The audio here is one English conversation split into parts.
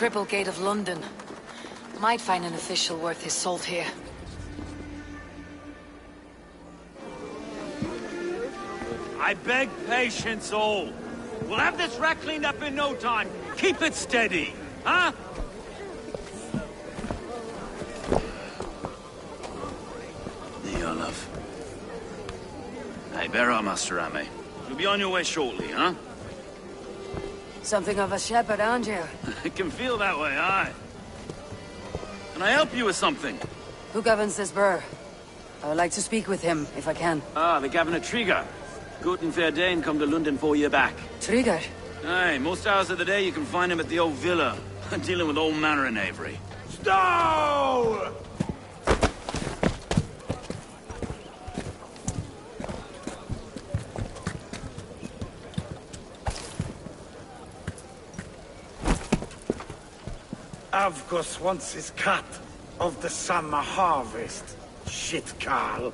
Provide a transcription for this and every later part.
Cripple Gate of London. Might find an official worth his salt here. I beg patience, all. We'll have this wreck cleaned up in no time. Keep it steady, huh? There you are, love. Hey, bear up, Master Ame. You'll be on your way shortly, huh? Something of a shepherd, aren't you? It can feel that way, aye. Can I help you with something? Who governs this burr? I would like to speak with him, if I can. Ah, the Governor Trigger. Guten Verdane come to London 4 years back. Trigger? Aye, most hours of the day you can find him at the old villa, dealing with all manner in Avery. Stow! Avgos wants his cut of the summer harvest. Shit, Carl.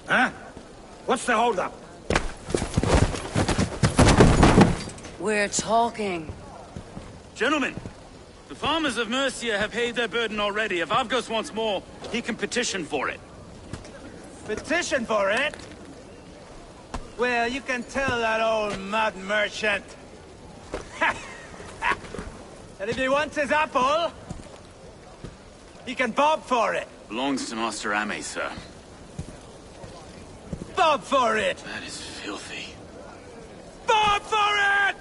Huh? What's the holdup? We're talking. Gentlemen, the farmers of Mercia have paid their burden already. If Avgos wants more, he can petition for it. Petition for it? Well, you can tell that old mud merchant. And if he wants his apple, he can bob for it. Belongs to Master Ame, sir. Bob for it! That is filthy. Bob for it!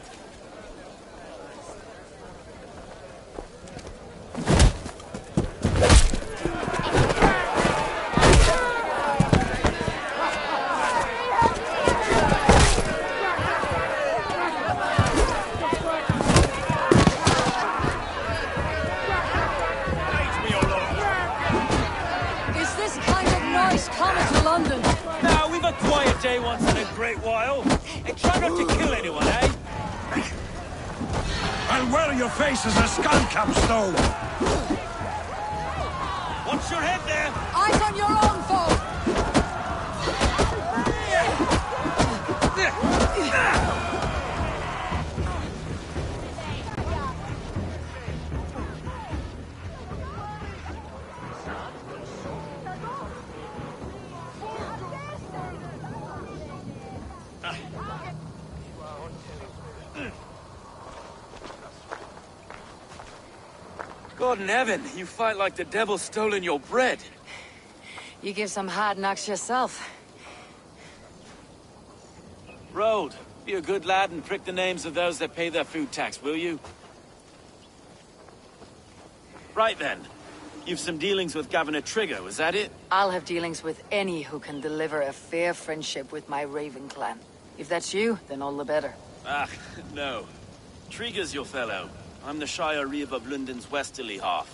Now, we've a quiet day once in a great while. And try not to kill anyone, eh? I'll wear your face as a skull capstone. Watch your head there! Eyes on your own, foe! God in heaven, you fight like the devil's stolen your bread. You give some hard knocks yourself. Road, be a good lad and prick the names of those that pay their food tax, will you? Right then. You've some dealings with Governor Trigger, was that it? I'll have dealings with any who can deliver a fair friendship with my Raven clan. If that's you, then all the better. Ah, no. Trigger's your fellow. I'm the Shire Reeve of London's westerly half.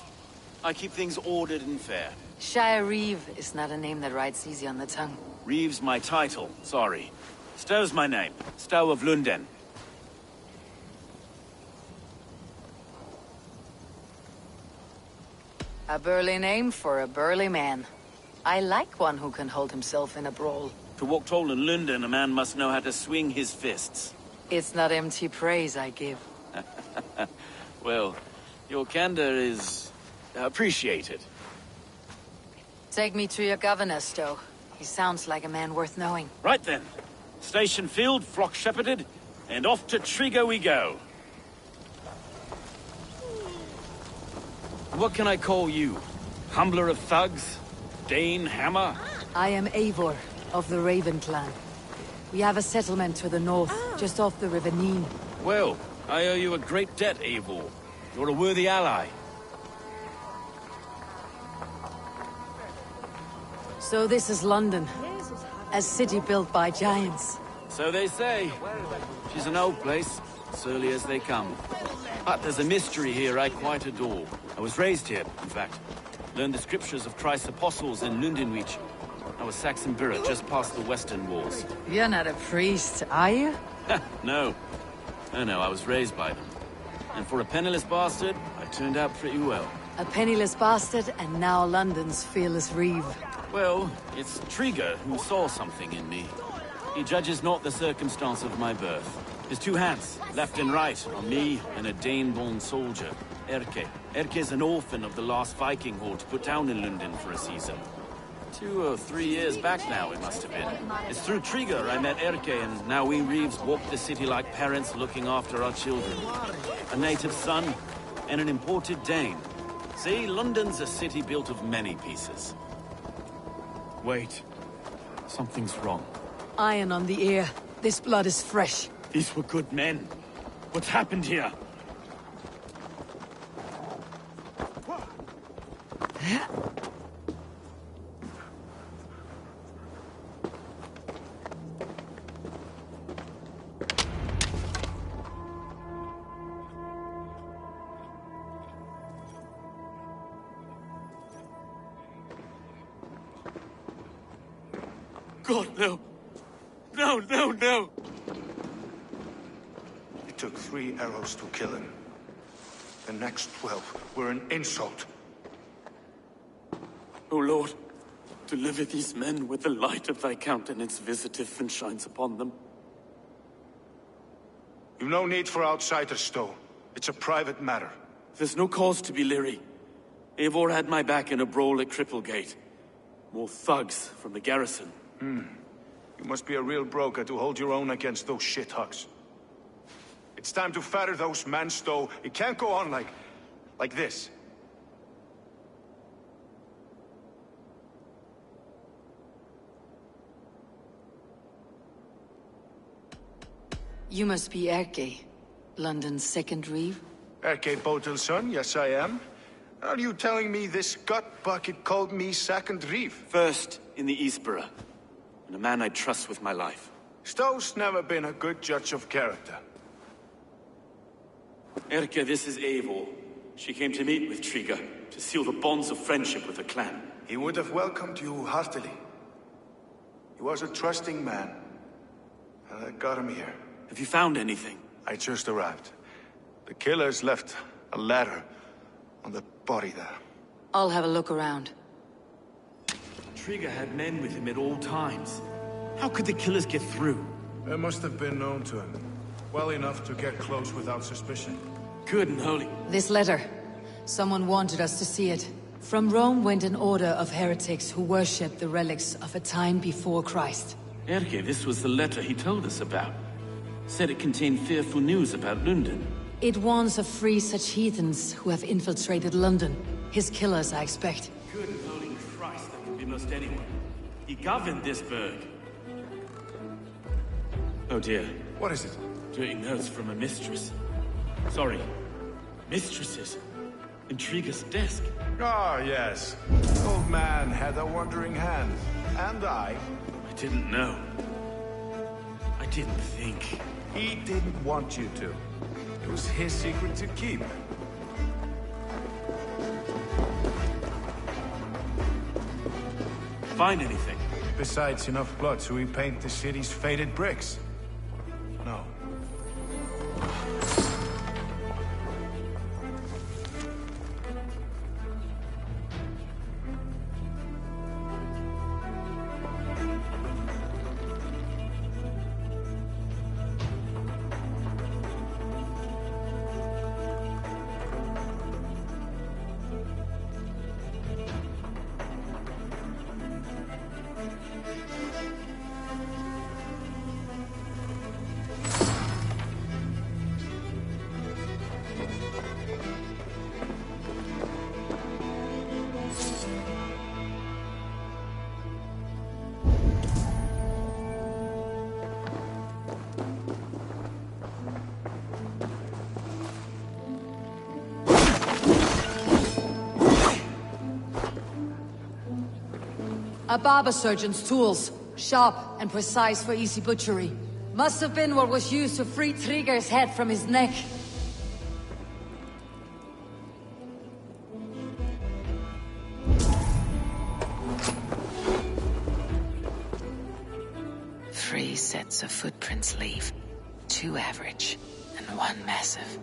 I keep things ordered and fair. Shire Reeve is not a name that rides easy on the tongue. Reeve's my title, sorry. Stow's my name. Stow of London. A burly name for a burly man. I like one who can hold himself in a brawl. To walk tall in London, a man must know how to swing his fists. It's not empty praise I give. Well, your candor is appreciated. Take me to your governor, Stowe. He sounds like a man worth knowing. Right then. Station filled, flock shepherded, and off to Trigo we go. What can I call you? Humbler of thugs? Dane Hammer? I am Eivor, of the Raven clan. We have a settlement to the north, just off the River Nene. Well, I owe you a great debt, Eivor. You're a worthy ally. So this is London. A city built by giants. So they say. She's an old place, surly as they come. But there's a mystery here I quite adore. I was raised here, in fact. Learned the scriptures of Christ's apostles in Lundenwich. I was Saxon Borough, just past the western walls. You're not a priest, are you? No. No, I was raised by them. And for a penniless bastard, I turned out pretty well. A penniless bastard, and now London's fearless reeve. Well, it's Trigo who saw something in me. He judges not the circumstance of my birth. His two hands, left and right, on me and a Dane-born soldier, Erke. Erke's an orphan of the last Viking horde put down in London for a season. 2 or 3 years back now, it must have been. It's through Trigo I met Erke, and now we Reeves walk the city like parents looking after our children. A native son, and an imported Dane. See, London's a city built of many pieces. Wait. Something's wrong. Iron on the ear. This blood is fresh. These were good men. What's happened here? God, no. No. It took 3 arrows to kill him. The next 12 were an insult. O Lord, deliver these men with the light of thy countenance visiteth and shines upon them. You've no need for outsiders, Stowe. It's a private matter. There's no cause to be leery. Eivor had my back in a brawl at Cripplegate. More thugs from the garrison. You must be a real broker to hold your own against those shithugs. It's time to fetter those men, Stowe. It can't go on like this. You must be Erke, London's second reeve. Erke Botel's son, yes I am. Are you telling me this gut bucket called me second reeve? First in the Eastborough, and a man I trust with my life. Stowe's never been a good judge of character. Erke, this is Eivor. She came to meet with Trigo, to seal the bonds of friendship with the clan. He would have welcomed you heartily. He was a trusting man, and I got him here. Have you found anything? I just arrived. The killers left a ladder on the body there. I'll have a look around. Trigo had men with him at all times. How could the killers get through? They must have been known to him. Well enough to get close without suspicion. Good and holy. This letter. Someone wanted us to see it. From Rome went an order of heretics who worshipped the relics of a time before Christ. Erke, this was the letter he told us about. Said it contained fearful news about London. It warns of 3 such heathens who have infiltrated London. His killers, I expect. Good and holy Christ, that could be most anyone. He governed this burg. Oh dear. What is it? Dirty notes from a mistress. Sorry. Mistresses. In Trigo's desk. Ah, yes. Old man had a wandering hand. And I didn't know. I didn't think. He didn't want you to. It was his secret to keep. Find anything? Besides enough blood to repaint the city's faded bricks. No. A barber surgeon's tools. Sharp and precise for easy butchery. Must have been what was used to free Trigger's head from his neck. Three sets of footprints leave. 2 average, and 1 massive.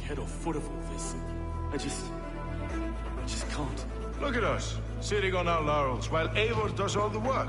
Head or foot of all this. I just can't. Look at us, sitting on our laurels while Eivor does all the work.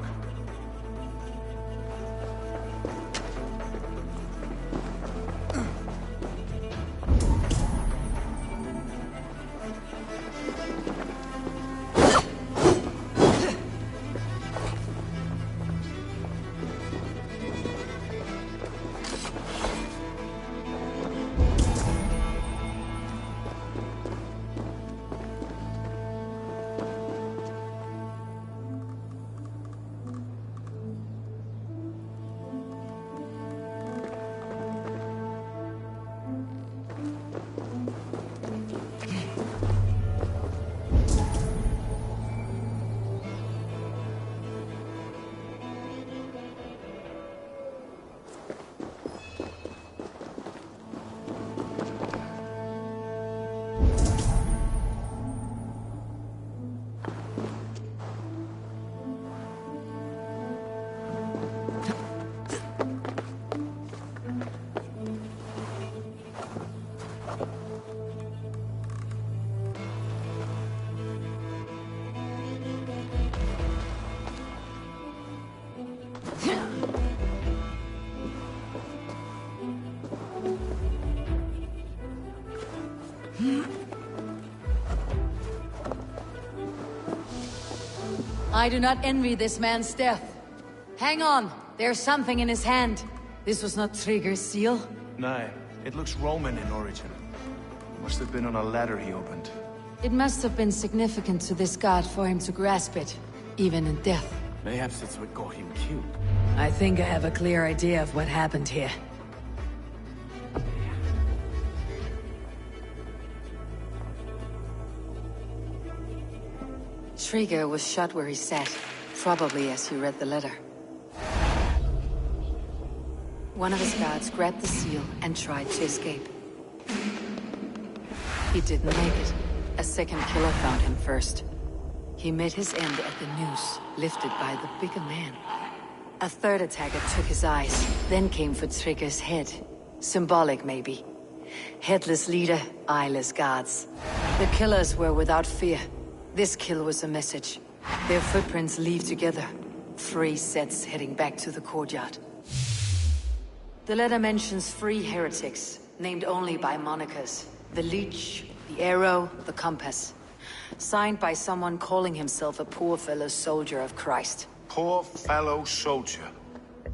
I do not envy this man's death. Hang on, there's something in his hand. This was not Trigger's seal. Nay, it looks Roman in origin. Must have been on a ladder he opened. It must have been significant to this god for him to grasp it, even in death. Perhaps it's what got him killed. I think I have a clear idea of what happened here. Trigger was shot where he sat, probably as he read the letter. One of his guards grabbed the seal and tried to escape. He didn't make it. A second killer found him first. He met his end at the noose, lifted by the bigger man. A third attacker took his eyes, then came for Trigger's head. Symbolic, maybe. Headless leader, eyeless guards. The killers were without fear. This kill was a message. Their footprints leave together. 3 sets heading back to the courtyard. The letter mentions 3 heretics, named only by monikers. The Leech, the Arrow, the Compass. Signed by someone calling himself a poor fellow soldier of Christ. Poor fellow soldier.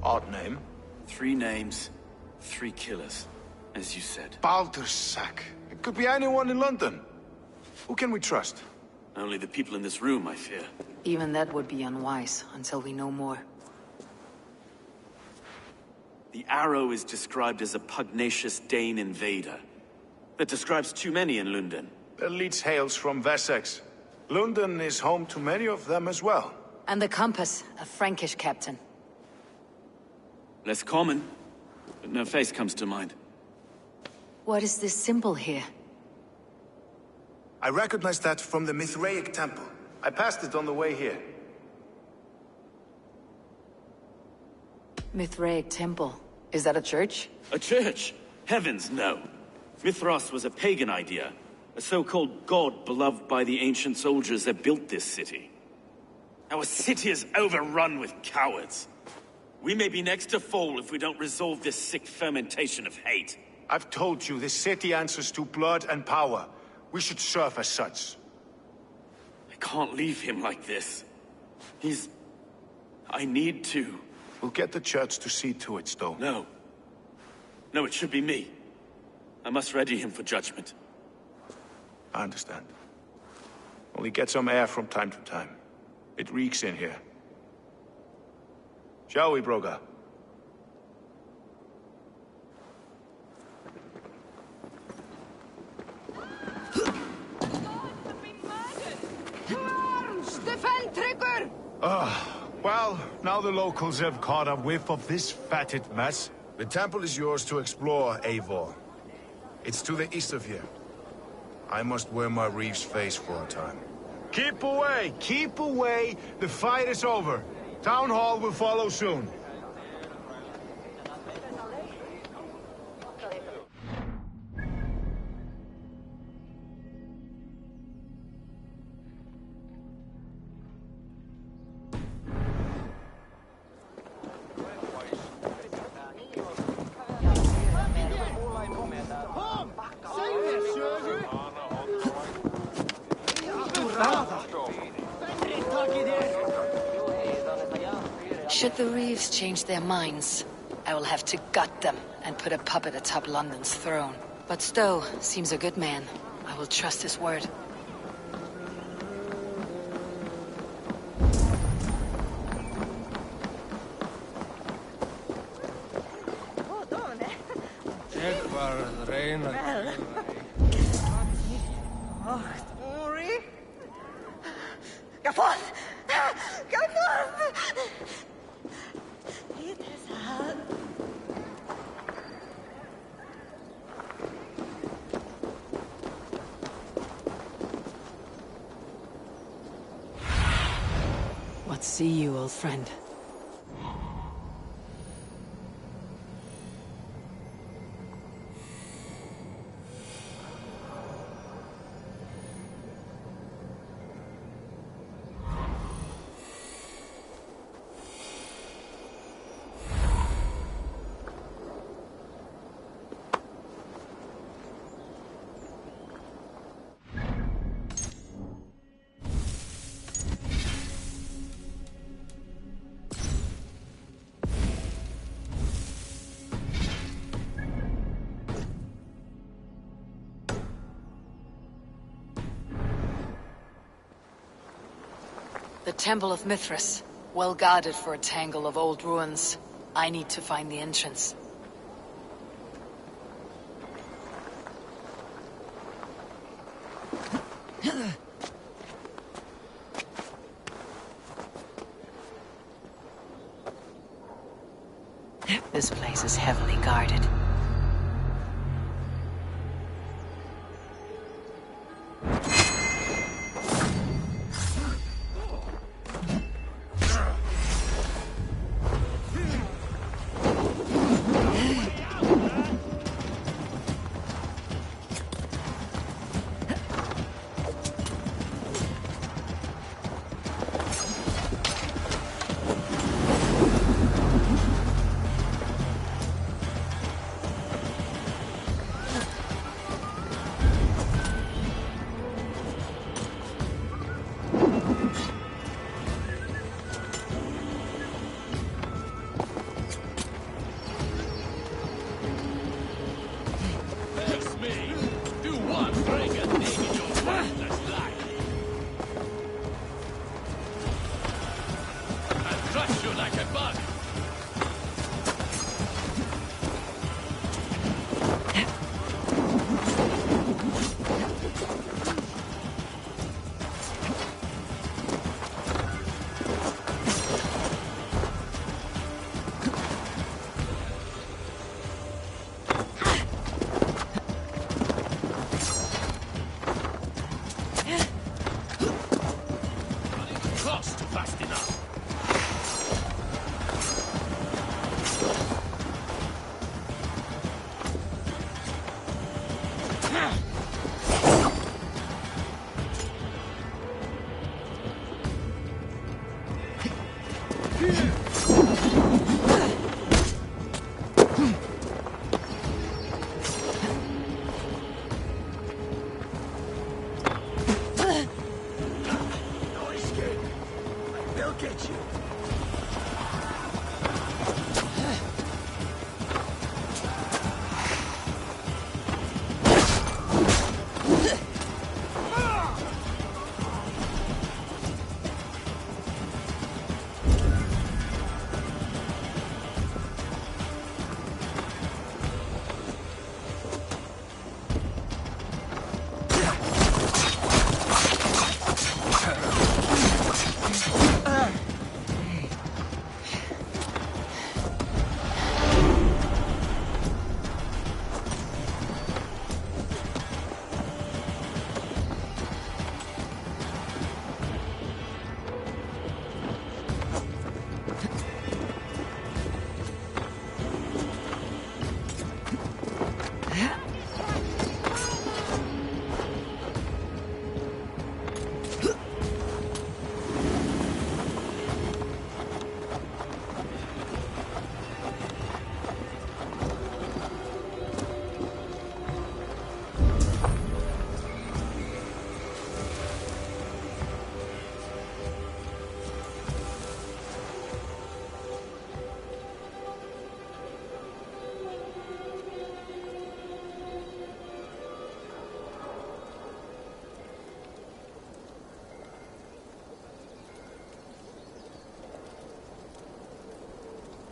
Odd name. 3 names, 3 killers, as you said. Baldersack. It could be anyone in London. Who can we trust? Only the people in this room, I fear. Even that would be unwise, until we know more. The Arrow is described as a pugnacious Dane invader. That describes too many in London. The Leech hails from Wessex. London is home to many of them as well. And the Compass, a Frankish captain. Less common, but no face comes to mind. What is this symbol here? I recognize that from the Mithraic temple. I passed it on the way here. Mithraic temple. Is that a church? A church? Heavens, no. Mithras was a pagan idea. A so-called god beloved by the ancient soldiers that built this city. Our city is overrun with cowards. We may be next to fall if we don't resolve this sick fermentation of hate. I've told you, this city answers to blood and power. We should serve as such. I can't leave him like this. I need to. We'll get the church to see to it, Stowe. No. No, it should be me. I must ready him for judgment. I understand. Only get some air from time to time. It reeks in here. Shall we, Broga? Well, now the locals have caught a whiff of this fatted mess. The temple is yours to explore, Eivor. It's to the east of here. I must wear my Reeve's face for a time. Keep away! Keep away! The fight is over. Town Hall will follow soon. Should the Reeves change their minds, I will have to gut them and put a puppet atop London's throne. But Stowe seems a good man. I will trust his word. What see you, old friend? The Temple of Mithras, well guarded for a tangle of old ruins. I need to find the entrance. This place is heavily guarded.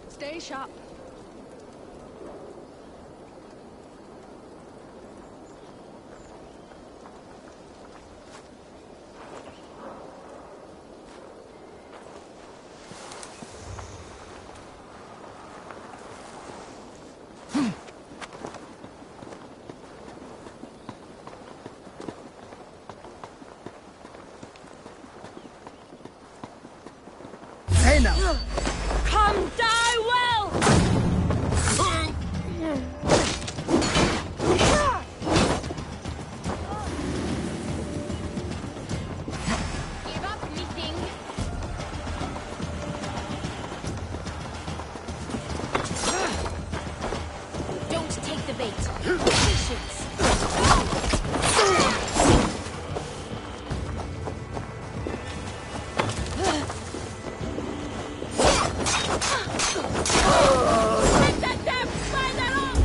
Stay sharp. Hey now! Come die well! Give up meeting. Don't take the bait. Patience. Let them find their own.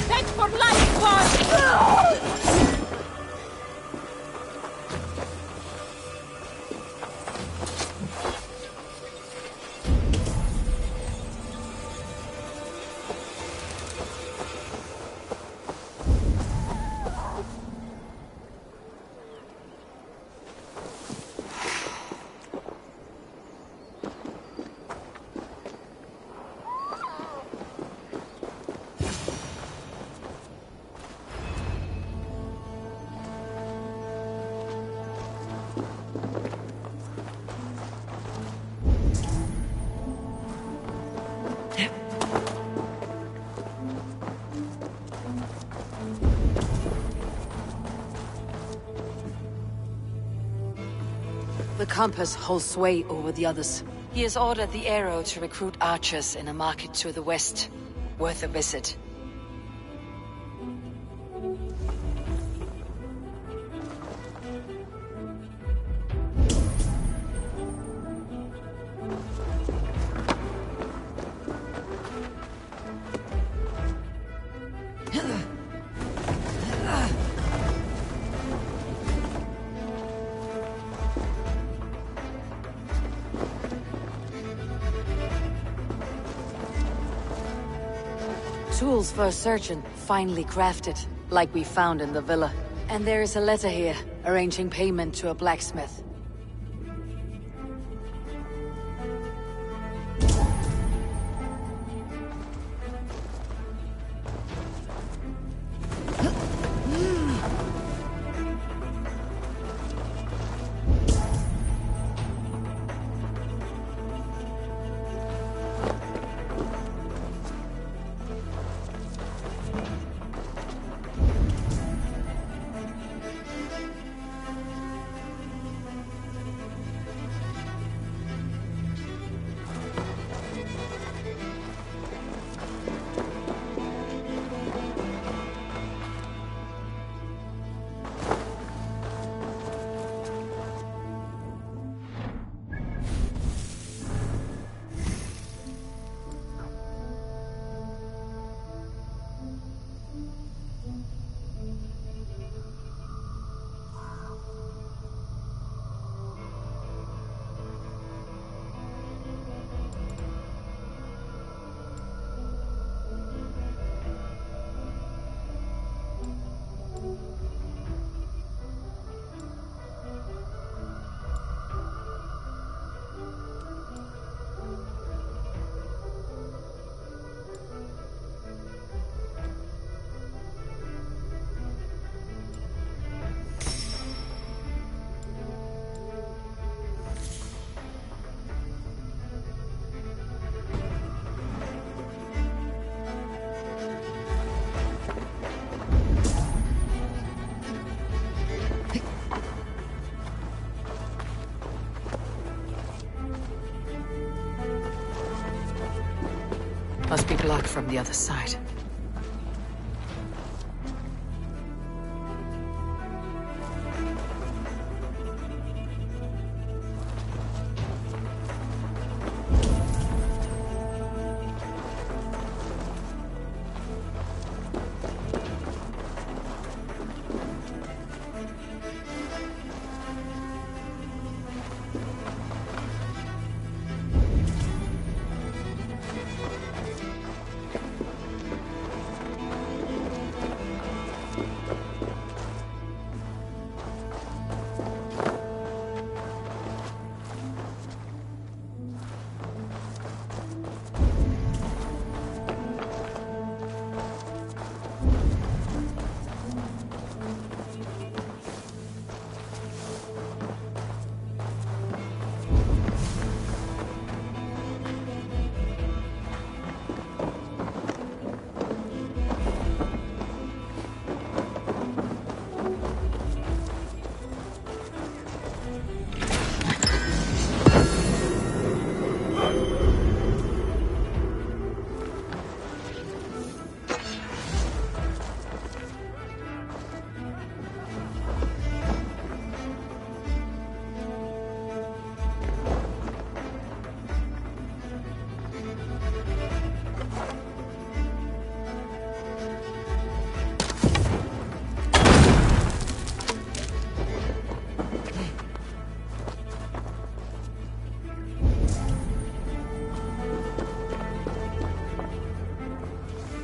Thanks for life, boss. The compass holds sway over the others. He has ordered the arrow to recruit archers in a market to the west. Worth a visit. Tools for a surgeon, finely crafted, like we found in the villa. And there is a letter here, arranging payment to a blacksmith. Must be blocked from the other side.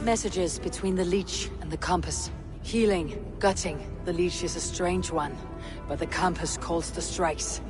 Messages between the Leech and the Compass. Healing, gutting. The Leech is a strange one, but the Compass calls the strikes.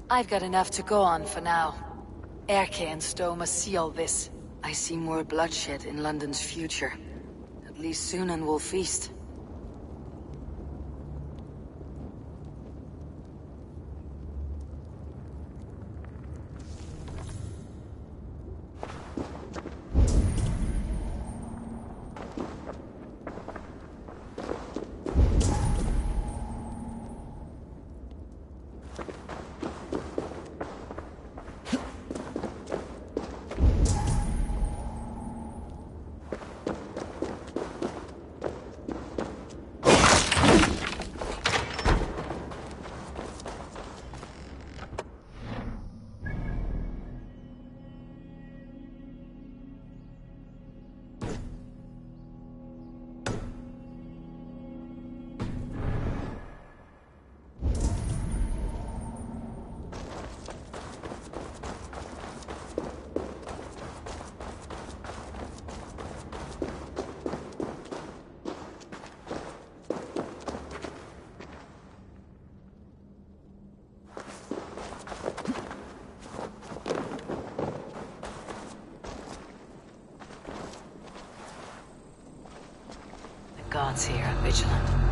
I've got enough to go on for now. Erke and Stowe must see all this. I see more bloodshed in London's future. At least Sunan will feast. Guards here are vigilant.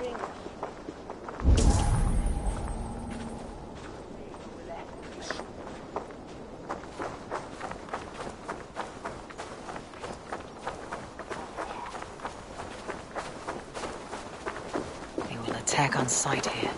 They will attack on sight here.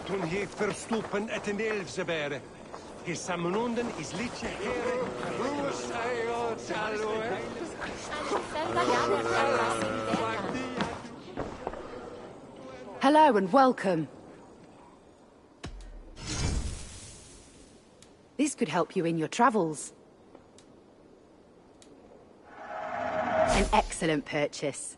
Toen heeft verstoppen het een elfzebere. Gesamenonden is liedje heren. Hello and welcome. This could help you in your travels. An excellent purchase.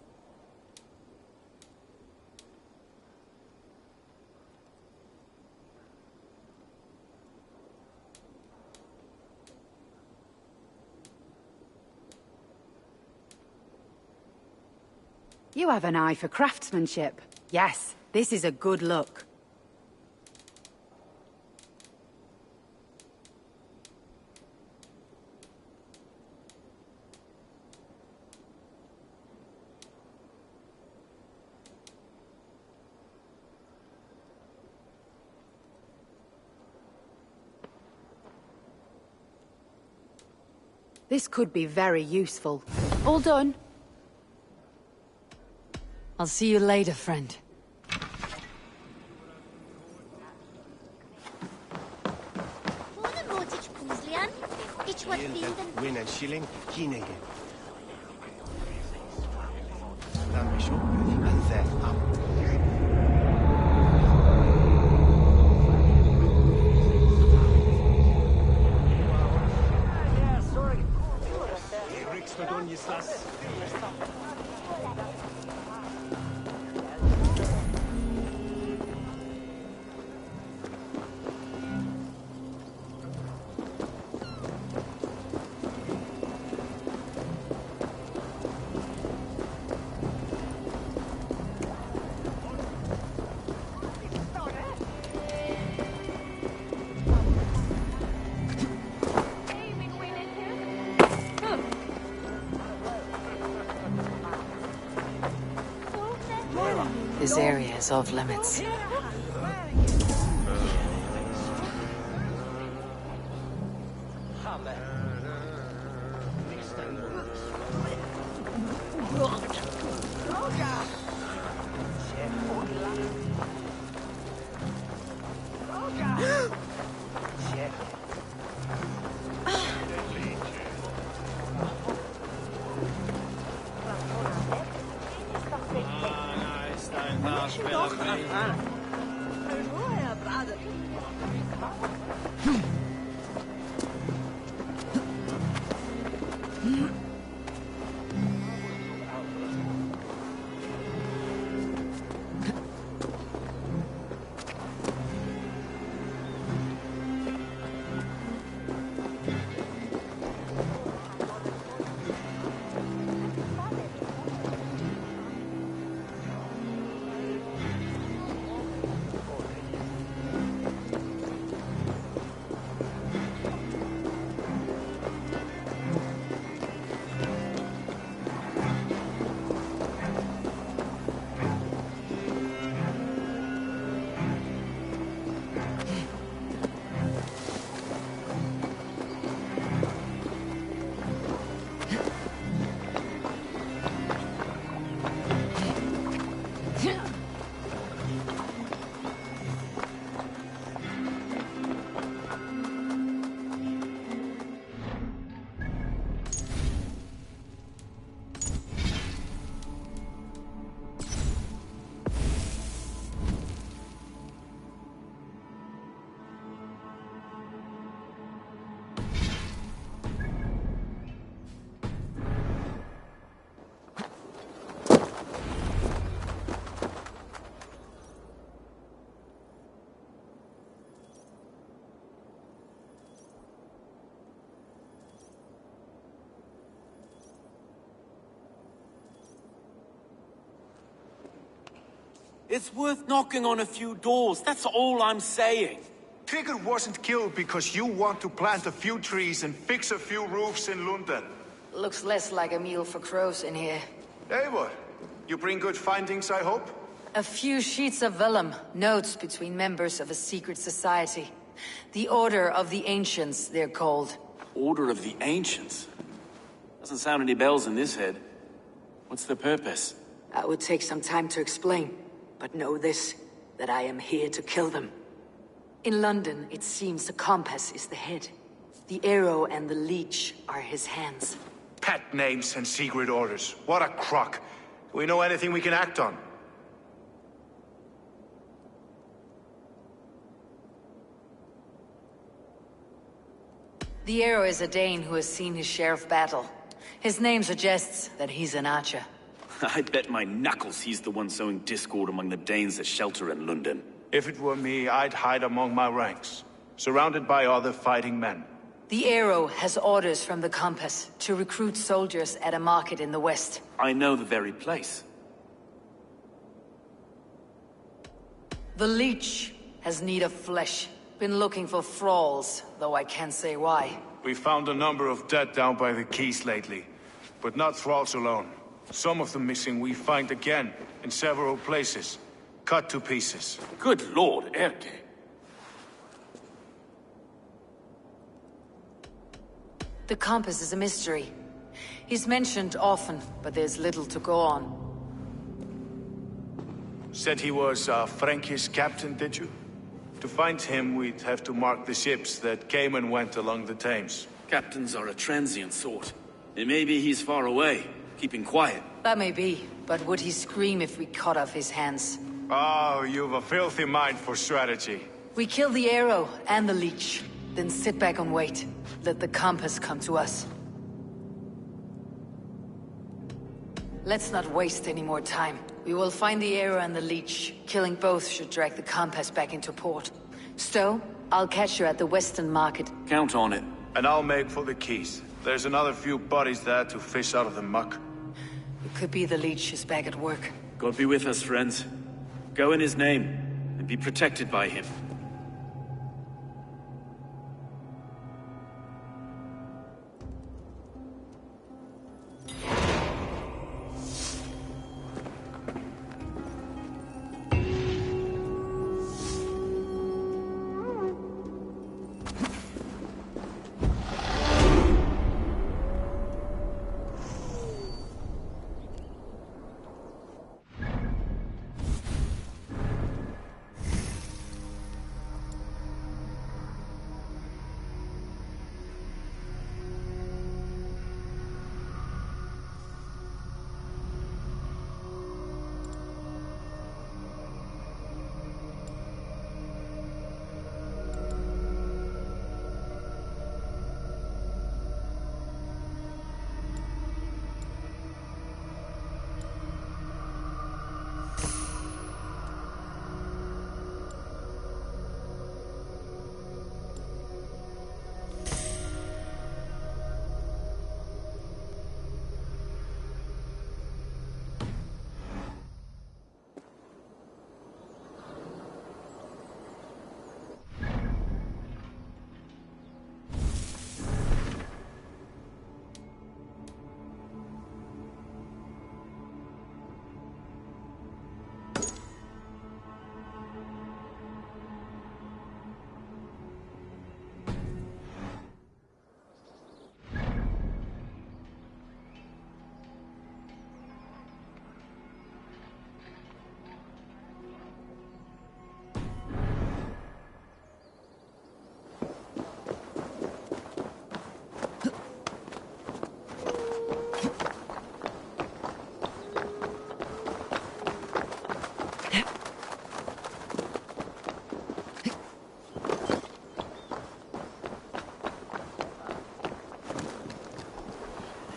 You have an eye for craftsmanship. Yes, this is a good look. This could be very useful. All done. I'll see you later, friend. Win en shilling, Kinege. Dan is op en zet af. Riks met onjeslas. This area is off limits. It's worth knocking on a few doors, that's all I'm saying. Trigger wasn't killed because you want to plant a few trees and fix a few roofs in London. Looks less like a meal for crows in here. Hey, what? You bring good findings, I hope? A few sheets of vellum, notes between members of a secret society. The Order of the Ancients, they're called. Order of the Ancients? Doesn't sound any bells in this head. What's the purpose? I would take some time to explain, but know this, that I am here to kill them. In London, it seems the compass is the head. The arrow and the leech are his hands. Pet names and secret orders. What a crock. Do we know anything we can act on? The arrow is a Dane who has seen his share of battle. His name suggests that he's an archer. I bet my knuckles he's the one sowing discord among the Danes that shelter in London. If it were me, I'd hide among my ranks, surrounded by other fighting men. The arrow has orders from the compass to recruit soldiers at a market in the west. I know the very place. The leech has need of flesh. Been looking for thralls, though I can't say why. We found a number of dead down by the quays lately, but not thralls alone. Some of the missing we find again, in several places, cut to pieces. Good lord, Erke. The compass is a mystery. He's mentioned often, but there's little to go on. Said he was a Frankish captain, did you? To find him, we'd have to mark the ships that came and went along the Thames. Captains are a transient sort. It may be he's far away, keeping quiet. That may be, but would he scream if we cut off his hands? Oh, you've a filthy mind for strategy. We kill the arrow and the leech, then sit back and wait. Let the compass come to us. Let's not waste any more time. We will find the arrow and the leech. Killing both should drag the compass back into port. Stowe, I'll catch you at the Western Market. Count on it. And I'll make for the quays. There's another few bodies there to fish out of the muck. It could be the leech is back at work. God be with us, friends. Go in his name, and be protected by him.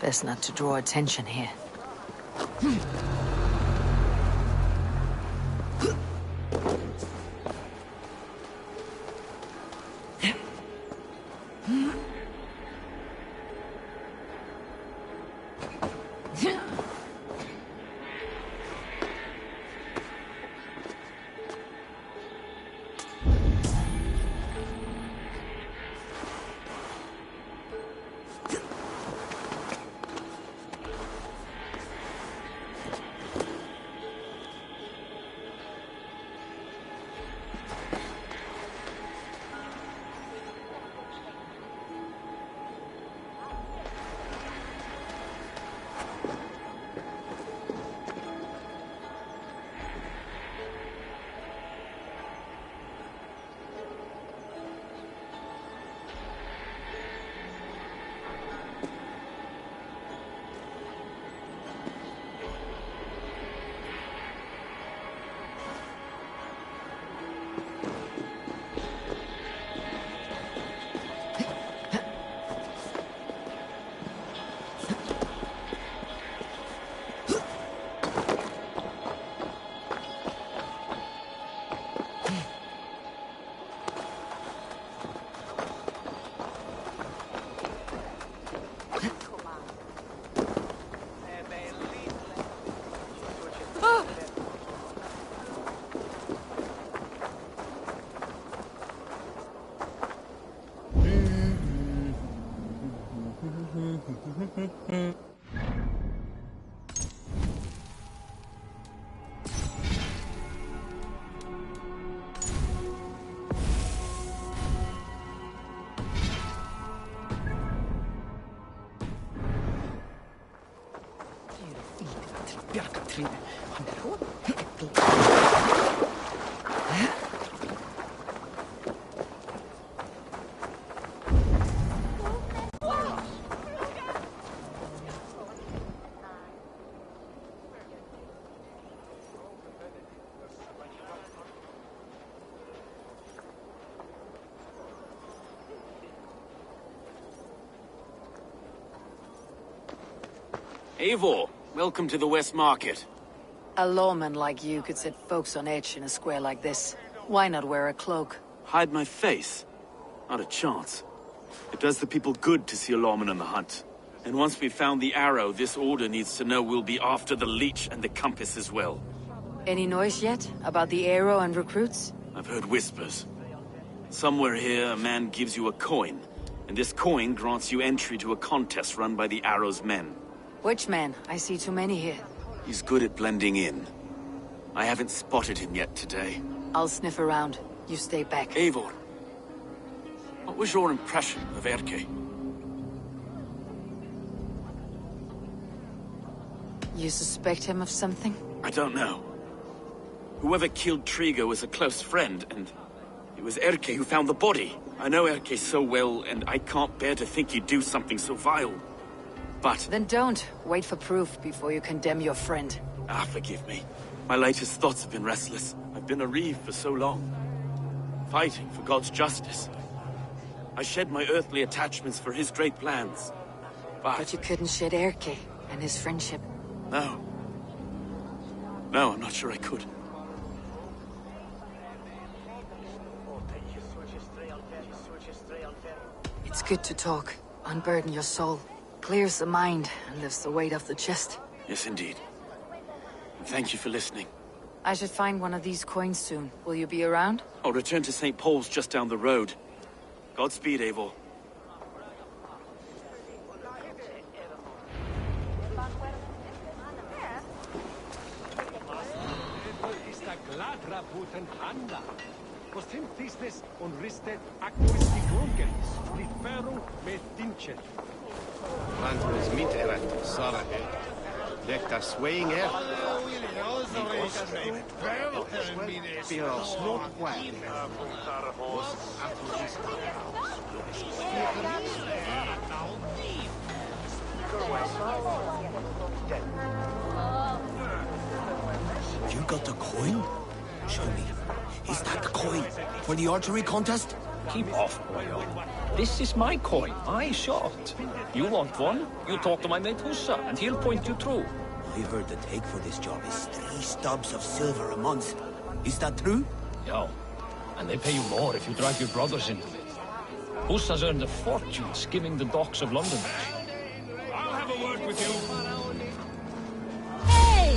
Best not to draw attention here. Eivor, welcome to the West Market. A lawman like you could set folks on edge in a square like this. Why not wear a cloak? Hide my face? Not a chance. It does the people good to see a lawman on the hunt. And once we've found the arrow, this order needs to know we'll be after the leech and the compass as well. Any noise yet about the arrow and recruits? I've heard whispers. Somewhere here, a man gives you a coin, and this coin grants you entry to a contest run by the arrow's men. Which man? I see too many here. He's good at blending in. I haven't spotted him yet today. I'll sniff around. You stay back. Eivor, what was your impression of Erke? You suspect him of something? I don't know. Whoever killed Triga was a close friend, and it was Erke who found the body. I know Erke so well, and I can't bear to think he'd do something so vile. But... Then don't. Wait for proof before you condemn your friend. Forgive me. My latest thoughts have been restless. I've been a reeve for so long. Fighting for God's justice. I shed my earthly attachments for his great plans. But you couldn't shed Erke and his friendship. No. No, I'm not sure I could. It's good to talk. Unburden your soul. Clears the mind and lifts the weight off the chest. Yes, indeed. And thank you for listening. I should find one of these coins soon. Will you be around? I'll return to St. Paul's just down the road. Godspeed, Eivor. Mantus miterat sarage. Lecta swaying air. Spiro snort wag. You got the coin? Show me. Is that the coin for the archery contest? Keep off, boyo. This is my coin, my shot. You want one? You talk to my mate Hussa, and he'll point you through. I heard the take for this job is 3 stubs of silver a month. Is that true? Yeah, and they pay you more if you drag your brothers into it. Hussa's earned a fortune skimming the docks of London. I'll have a word with you. Hey!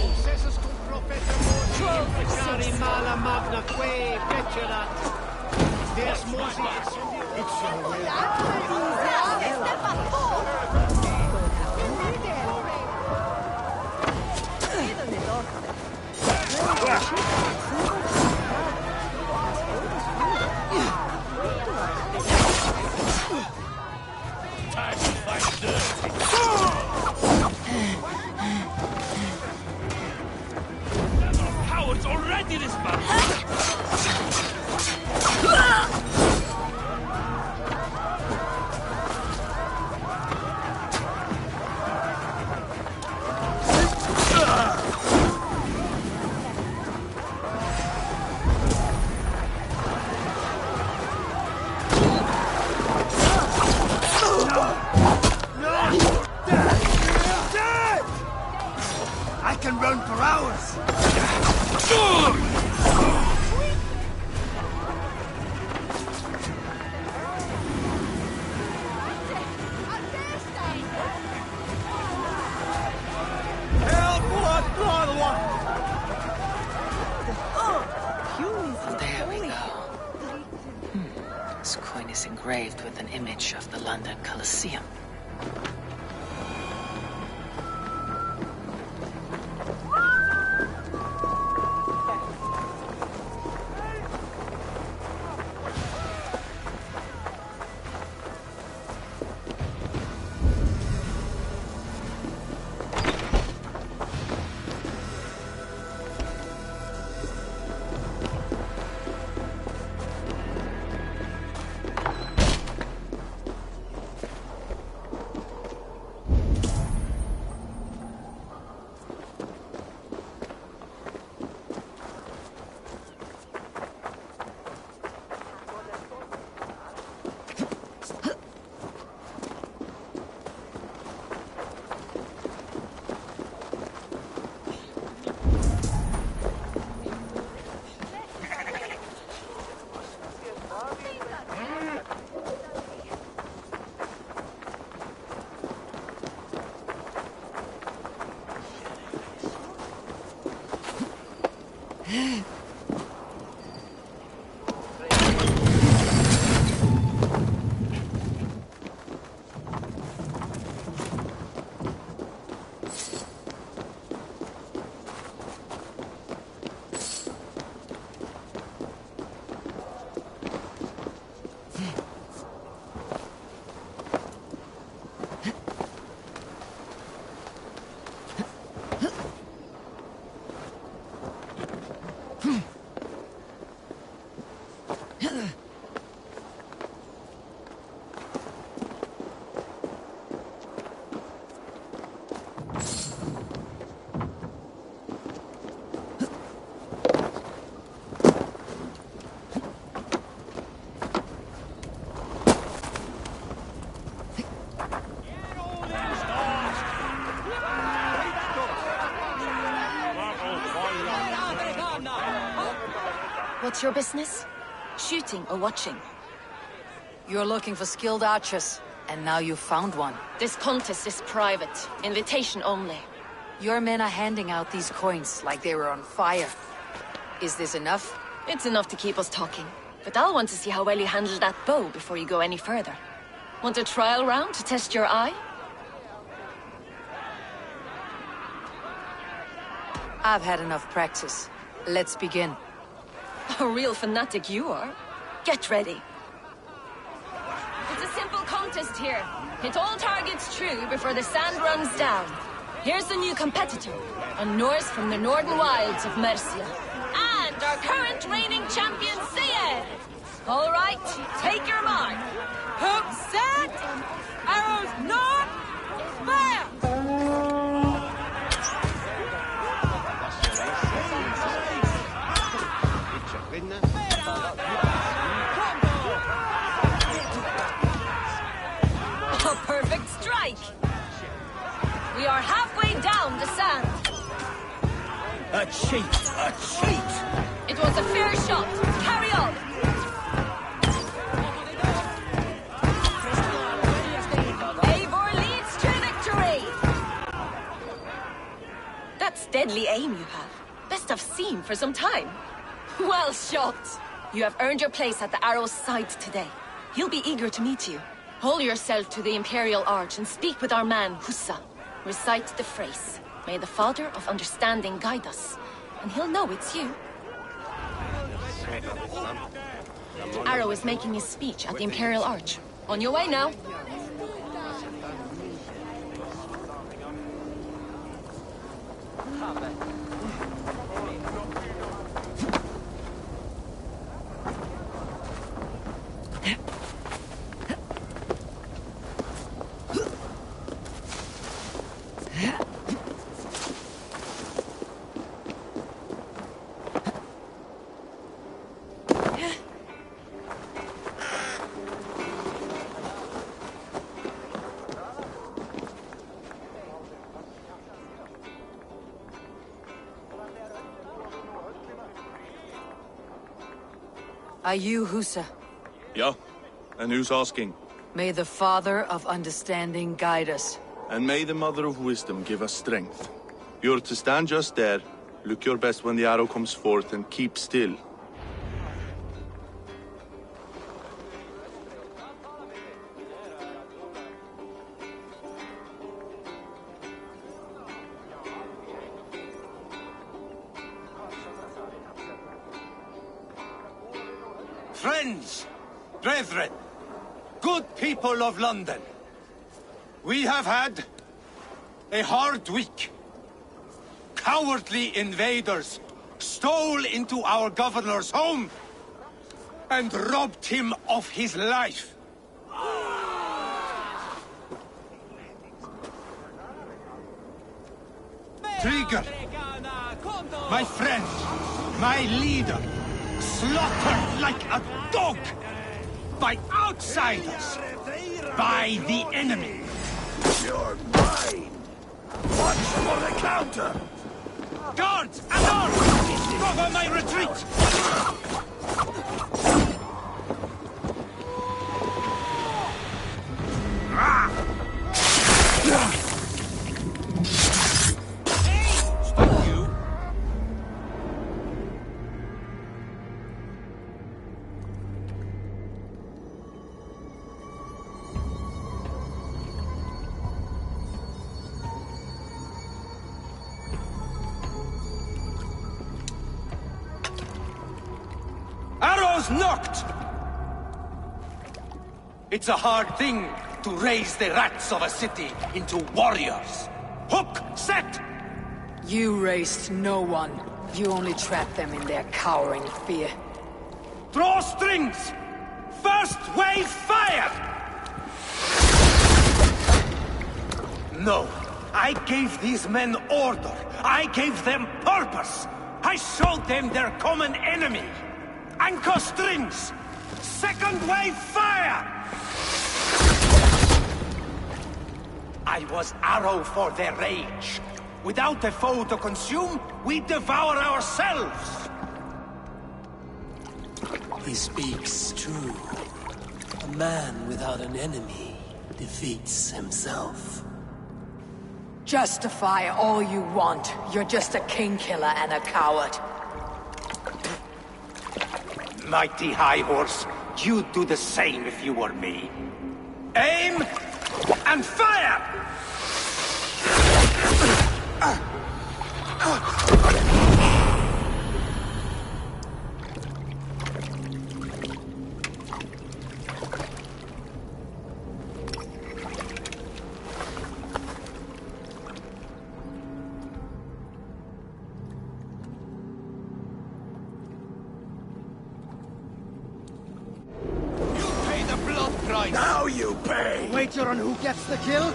Cowards already this battle! I can run for hours! There we go. This coin is engraved with an image of the London Colosseum. What's your business? Shooting or watching? You're looking for skilled archers, and now you've found one. This contest is private. Invitation only. Your men are handing out these coins like they were on fire. Is this enough? It's enough to keep us talking. But I'll want to see how well you handle that bow before you go any further. Want a trial round to test your eye? I've had enough practice. Let's begin. A real fanatic you are. Get ready. It's a simple contest here. Hit all targets true before the sand runs down. Here's the new competitor, a Norse from the northern wilds of Mercia. And our current reigning champion, Sia! All right, take your mark. Hook set! Arrows north! Fire! A perfect strike! We are halfway down the sand. A cheat! A cheat! It was a fair shot. Carry on. Eivor leads to victory. That's deadly aim you have. Best I've seen for some time. Well shot. You have earned your place at the arrow's side today. He'll be eager to meet you. Hold yourself to the Imperial Arch and speak with our man, Hussa. Recite the phrase. May the Father of Understanding guide us. And he'll know it's you. Arrow is making his speech at the Imperial Arch. On your way now. Are you Husa? Yeah. And who's asking? May the Father of Understanding guide us. And may the Mother of Wisdom give us strength. You're to stand just there, look your best when the arrow comes forth, and keep still. Friends, brethren, good people of London, we have had a hard week. Cowardly invaders stole into our governor's home and robbed him of his life. Trigger, my friend, my leader, slaughtered like a dog by outsiders, by the enemy. You're mine! Watch for the counter! Guards, and arms! Cover my retreat! Stop you! Arrows knocked! It's a hard thing to raise the rats of a city into warriors. Hook, set! You raised no one. You only trapped them in their cowering fear. Draw strings! First wave fire! No, I gave these men order. I gave them purpose. I showed them their common enemy. Anchor strings! Second wave fire! I was arrow for their rage. Without a foe to consume, we devour ourselves. He speaks true. A man without an enemy defeats himself. Justify all you want. You're just a king killer and a coward. Mighty High Horse, you'd do the same if you were me. Aim and fire! Now you pay! Wager on who gets the kill?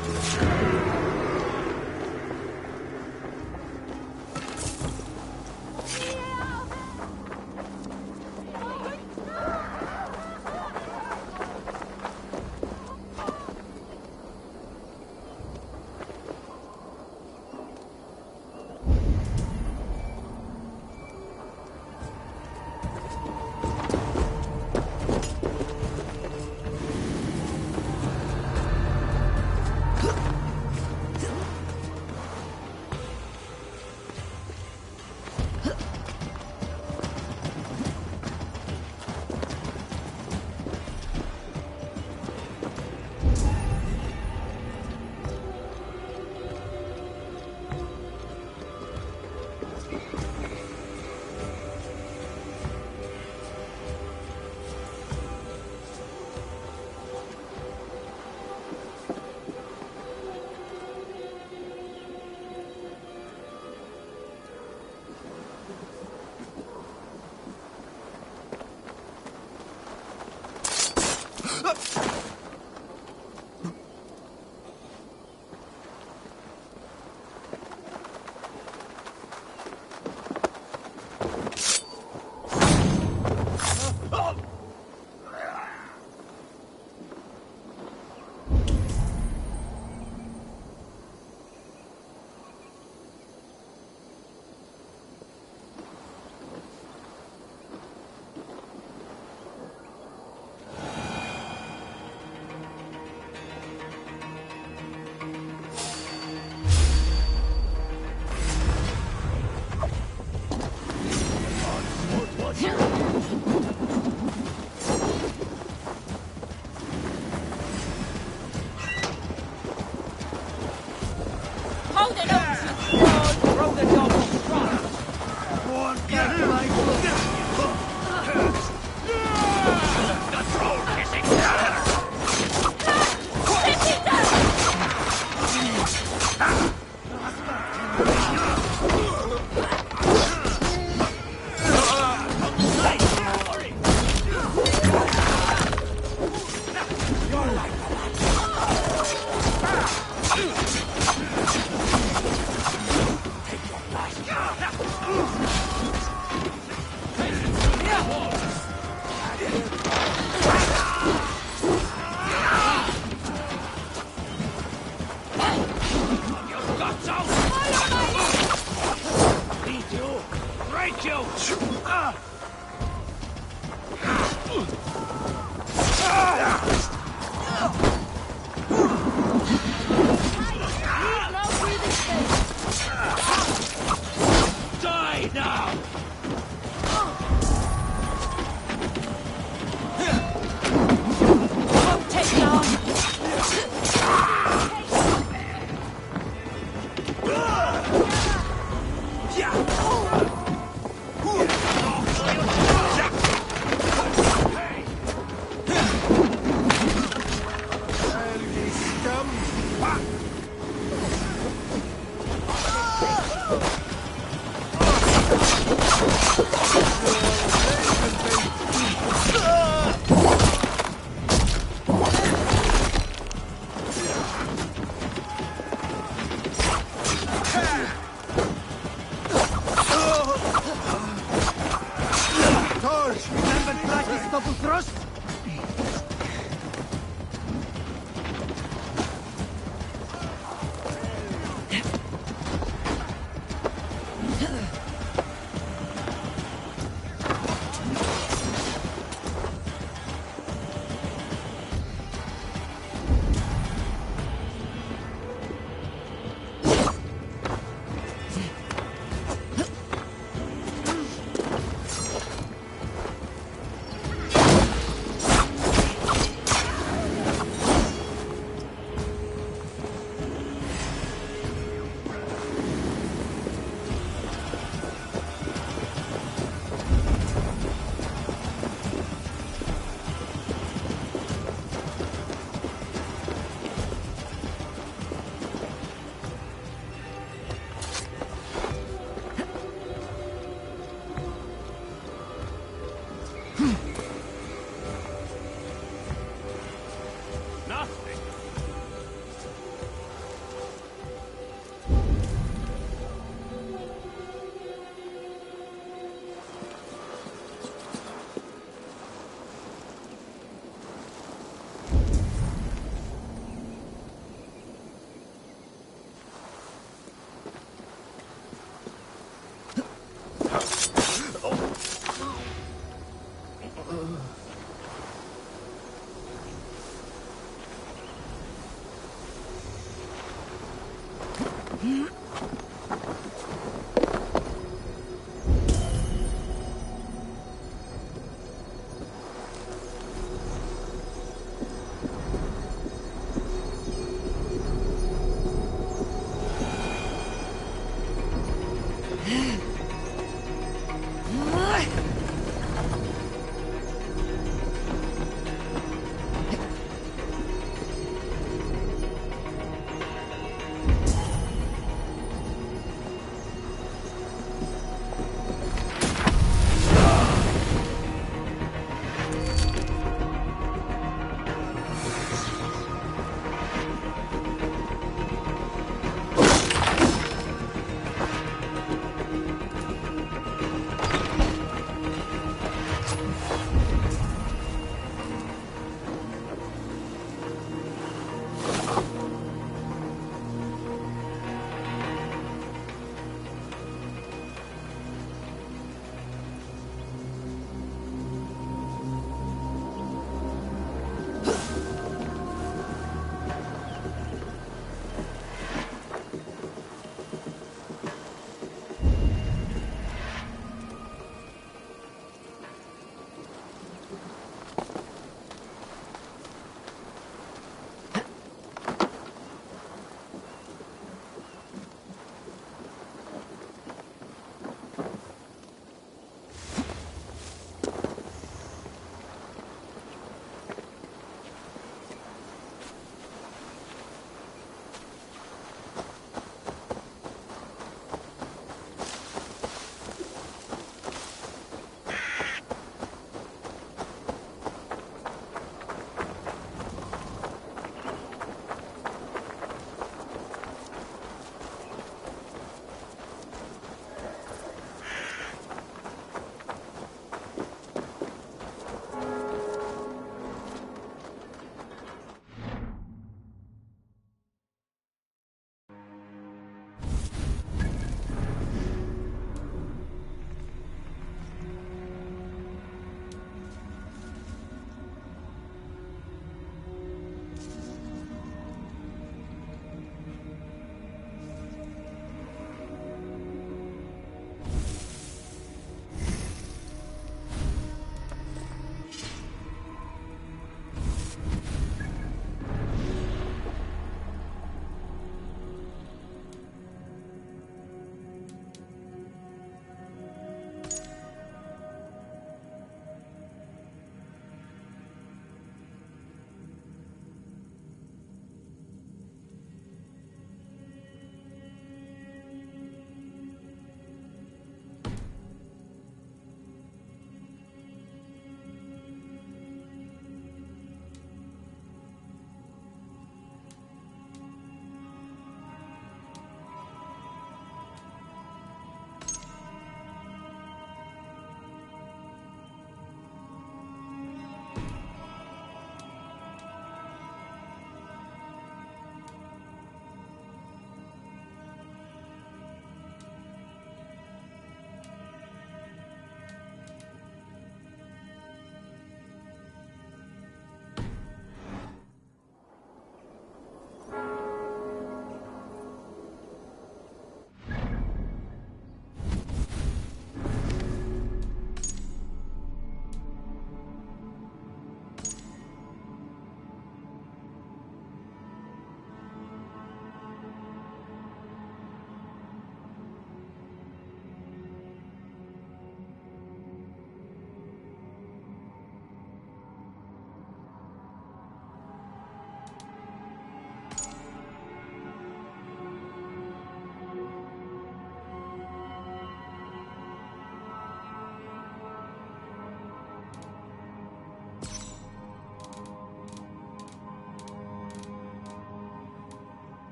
nothing.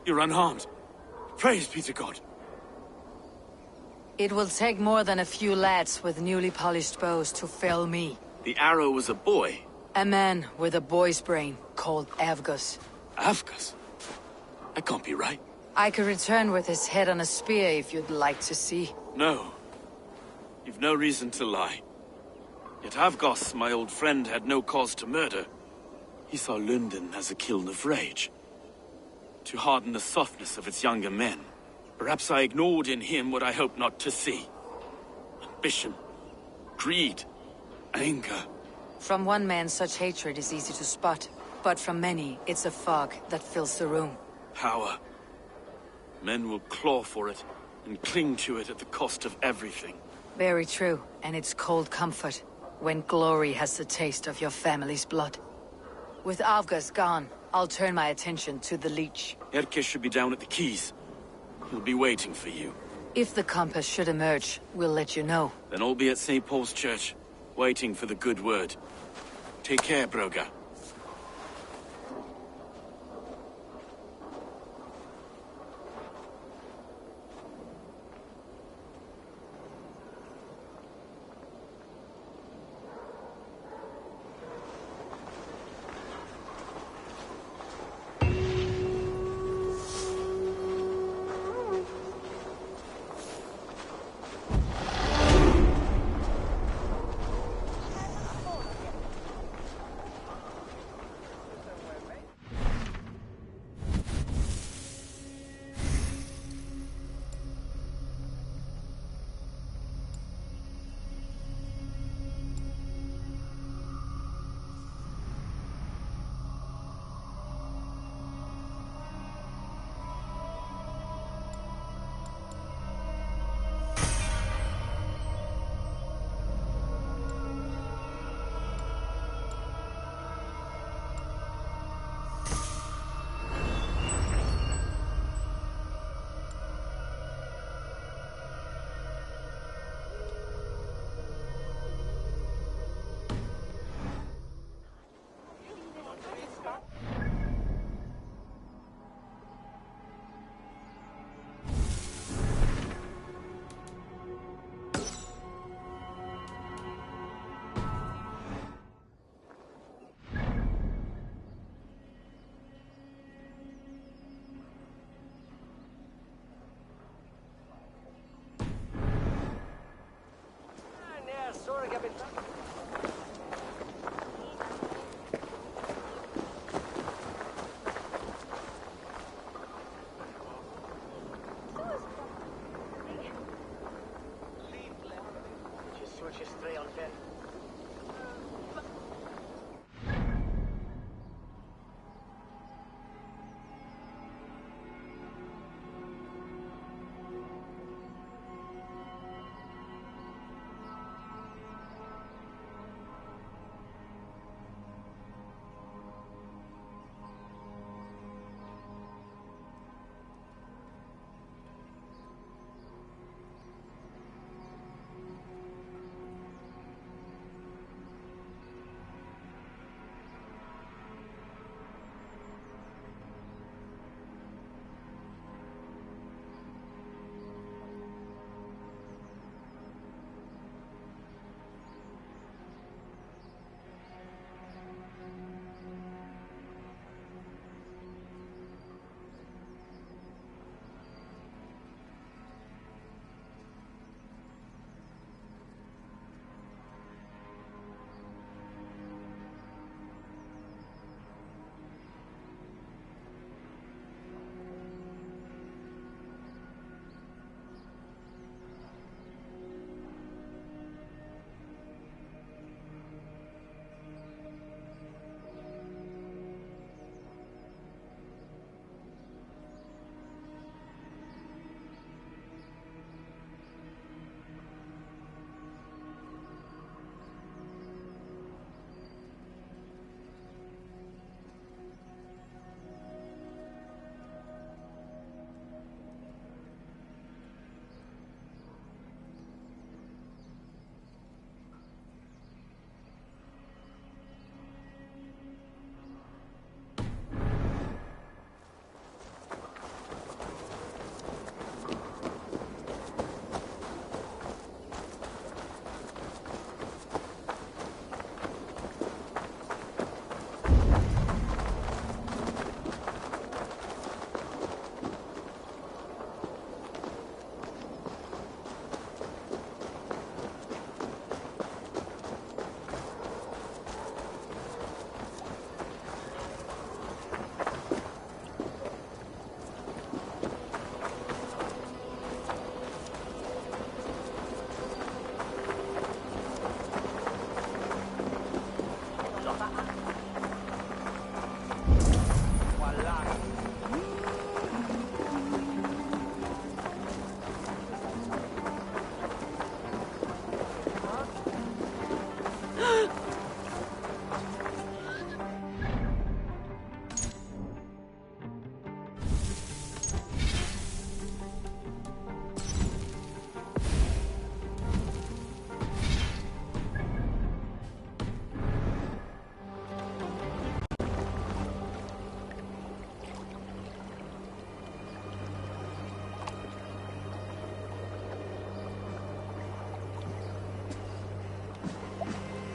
You're unharmed. Praise be to God. It will take more than a few lads with newly polished bows to fell me. The arrow was a boy. A man with a boy's brain, called Avgus. Avgus? That can't be right. I could return with his head on a spear if you'd like to see. No. You've no reason to lie. Yet Avgos, my old friend, had no cause to murder. He saw London as a kiln of rage. To harden the softness of its younger men. Perhaps I ignored in him what I hoped not to see. Ambition. Greed. Anger. From one man, such hatred is easy to spot. But from many, it's a fog that fills the room. Power. Men will claw for it, and cling to it at the cost of everything. Very true, and it's cold comfort, when glory has the taste of your family's blood. With Avgus gone, I'll turn my attention to the Leech. Erke should be down at the quays. He'll be waiting for you. If the compass should emerge, we'll let you know. Then I'll be at St. Paul's Church, waiting for the good word. Take care, Broga.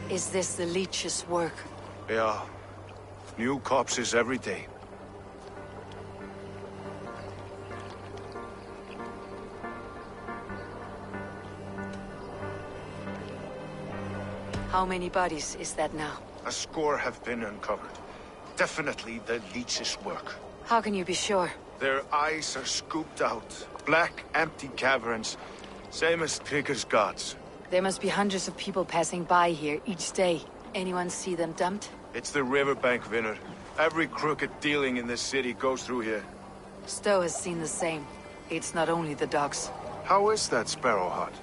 Is this the leech's work? Yeah. New corpses every day. How many bodies is that now? A score have been uncovered. Definitely the leech's work. How can you be sure? Their eyes are scooped out. Black, empty caverns. Same as Trigger's gods. There must be hundreds of people passing by here each day. Anyone see them dumped? It's the riverbank, Vinner. Every crooked dealing in this city goes through here. Stowe has seen the same. It's not only the dogs. How is that Sparrow hot?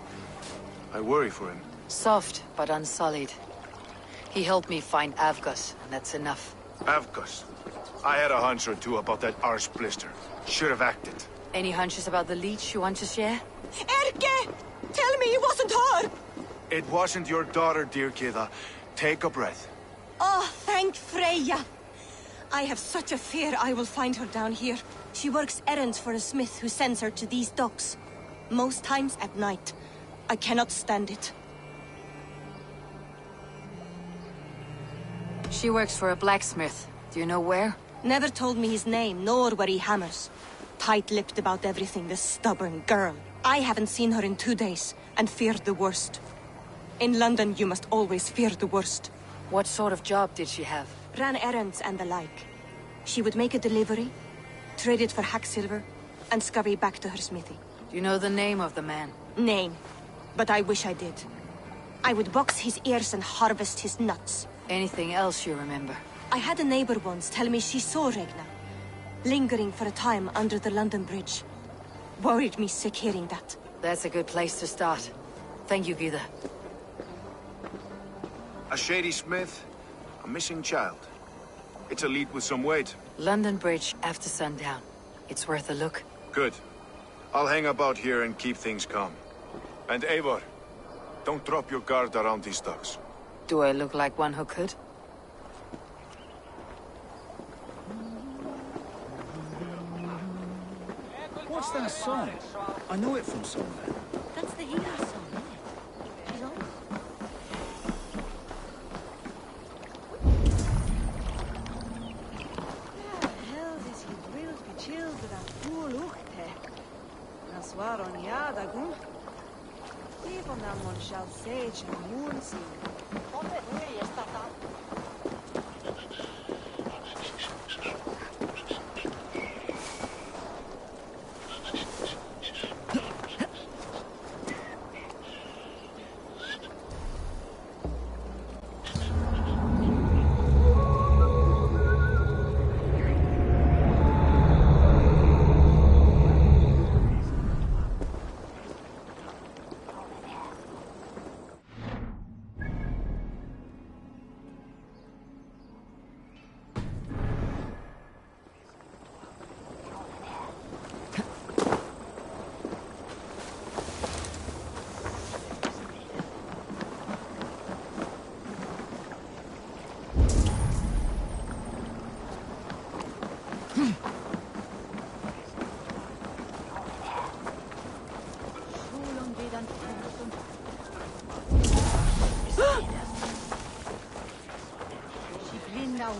I worry for him. Soft, but unsullied. He helped me find Avgos, and that's enough. Avgos? I had a hunch or two about that arse blister. Should have acted. Any hunches about the leech you want to share? Erke! Tell me it wasn't her! It wasn't your daughter, dear Kida. Take a breath. Oh, thank Freya. I have such a fear I will find her down here. She works errands for a smith who sends her to these docks. Most times at night. I cannot stand it. She works for a blacksmith. Do you know where? Never told me his name, nor where he hammers. Tight-lipped about everything, the stubborn girl. I haven't seen her in 2 days, and feared the worst. In London, you must always fear the worst. What sort of job did she have? Ran errands and the like. She would make a delivery, trade it for hack silver, and scurry back to her smithy. Do you know the name of the man? Name. But I wish I did. I would box his ears and harvest his nuts. Anything else you remember? I had a neighbor once tell me she saw Regna, lingering for a time under the London Bridge. Worried me sick hearing that. That's a good place to start. Thank you, Gida. A shady smith, a missing child. It's a lead with some weight. London Bridge after sundown. It's worth a look. Good. I'll hang about here and keep things calm. And Eivor, don't drop your guard around these docks. Do I look like one who could? What's that song? I know it from somewhere. That's the hero song, isn't it? She's on. The hell is he drilled for children and fool uchte? Nas war on yada gun. Even that one shall sage and moon see.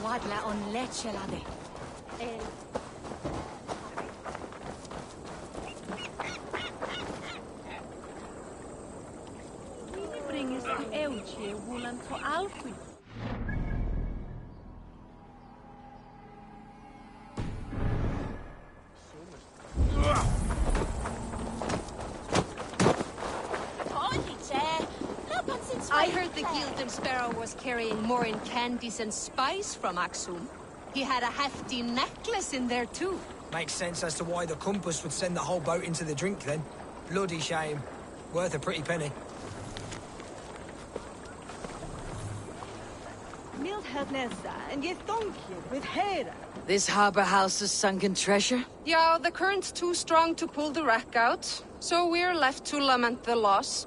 Wadla on lechelade. Vini bringes til Euche wulan to alfui. I heard the Gilded Sparrow was carrying more in candies and spice from Axum. He had a hefty necklace in there too. Makes sense as to why the compass would send the whole boat into the drink then. Bloody shame. Worth a pretty penny. Mild Hadnessa and ye donkey with Hera. This harbor houses sunken treasure? Yeah, the current's too strong to pull the wreck out, so we're left to lament the loss.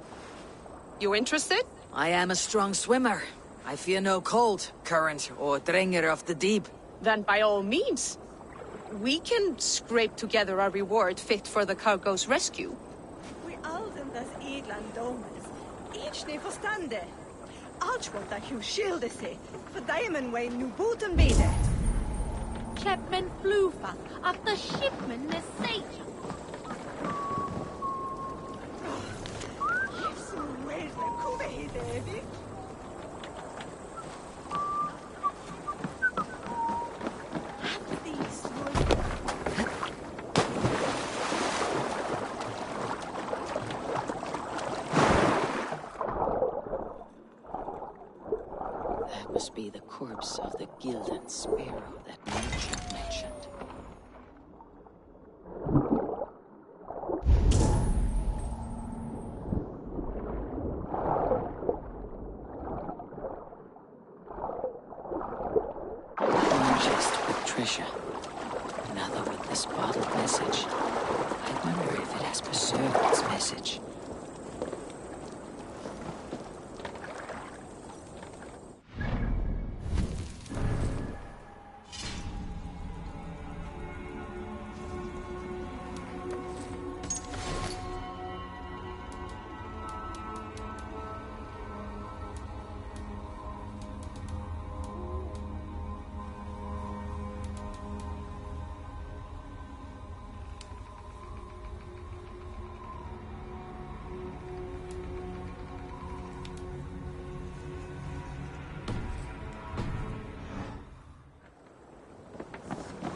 You interested? I am a strong swimmer. I fear no cold, current, or drenger of the deep. Then by all means. We can scrape together a reward fit for the cargo's rescue. We alden das eglan domes. Each ne verstande. Archwood that you shield us, for diamond way new booten be there. Chapman Flufa of the shipman message. Yes, where's the Kubehi, Davy? That must be the corpse of the gilded sparrow that Merchant mentioned. One chest with treasure, another with this bottled message. I wonder if it has preserved its message.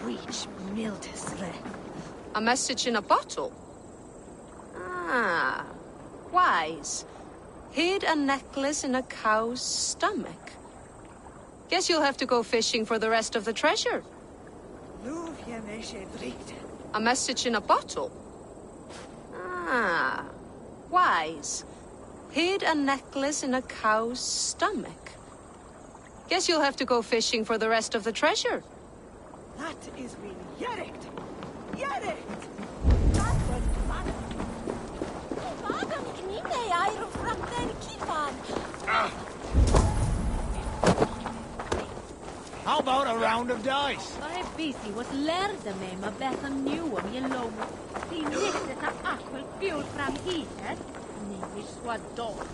Reach Miltisle. A message in a bottle? Ah, wise. Hid a necklace in a cow's stomach. Guess you'll have to go fishing for the rest of the treasure. A message in a bottle? Ah, wise. Hid a necklace in a cow's stomach. Guess you'll have to go fishing for the rest of the treasure. That is really Yerrict! Yerrict! How about a round of dice? Bare busy was lärde mig med bättre nu om jag låg. Din riktigt har akkurat fjol fram hitet. Ni är så dålig.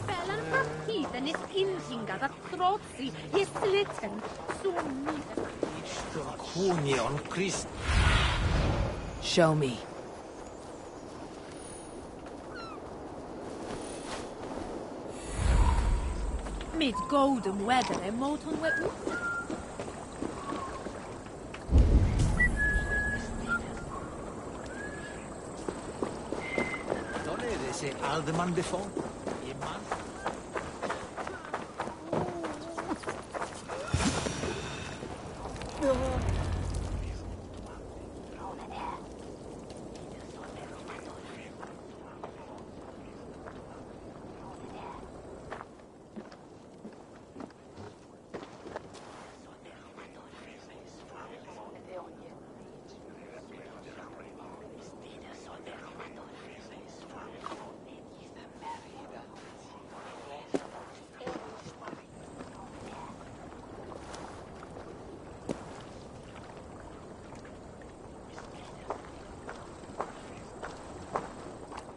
Spelen fram hiten är inringad att trots i sliten så mycket. Kunion Christ. Show me. Mitt golden weather är mot hon var ute. Då är det sig Alderman before.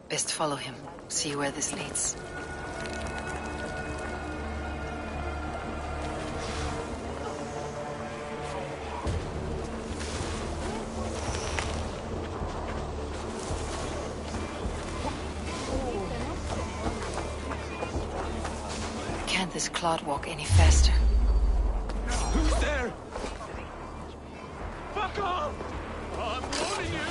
Best follow him. See where this leads. Can't this clod walk any faster? Who's there? Fuck off! I'm warning you!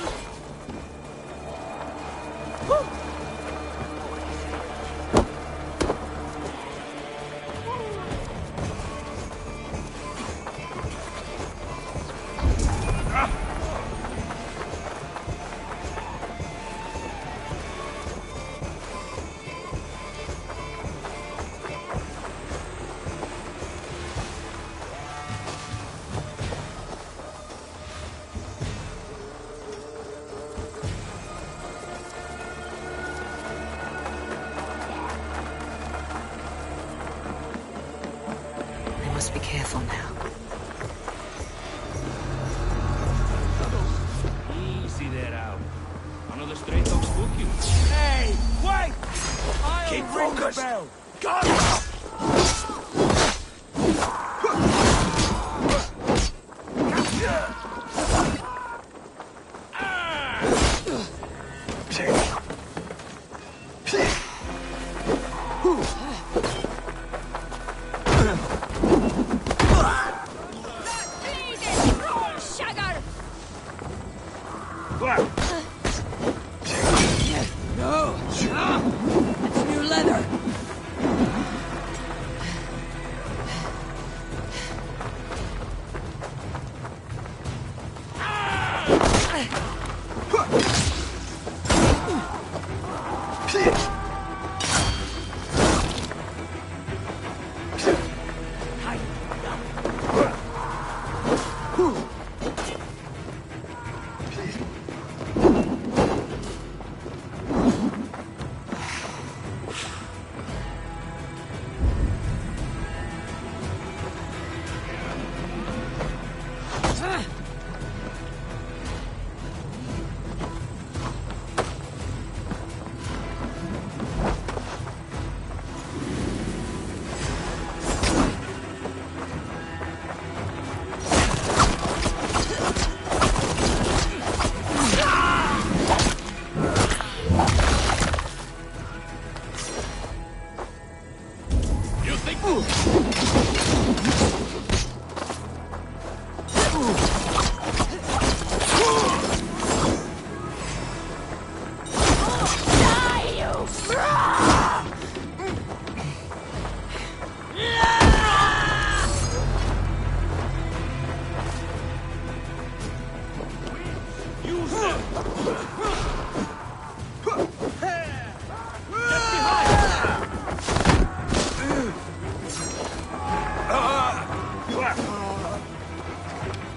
Must be careful now. Easy there, Al. Another stray dog spook you. Hey, wait! Keep I'll ring the focused. bell. Go!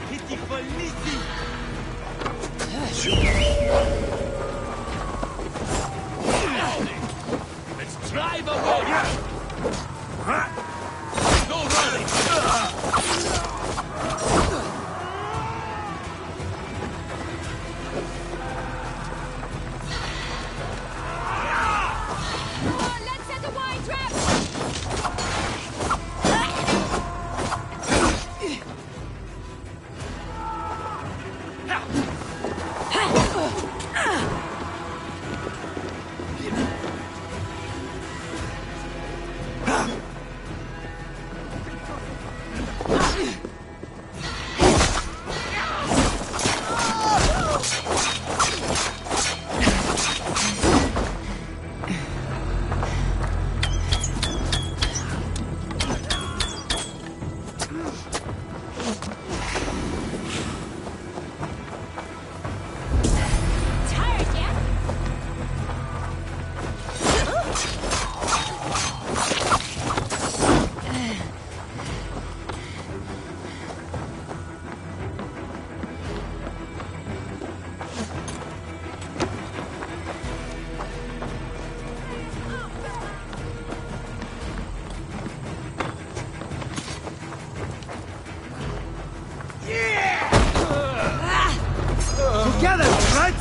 Pitiful Lizzie! Let's drive away! No running! Let's set a wide trap! Together, right?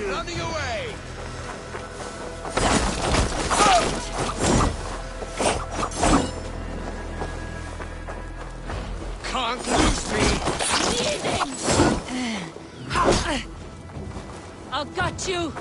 running away! Can't lose me! I'll got you!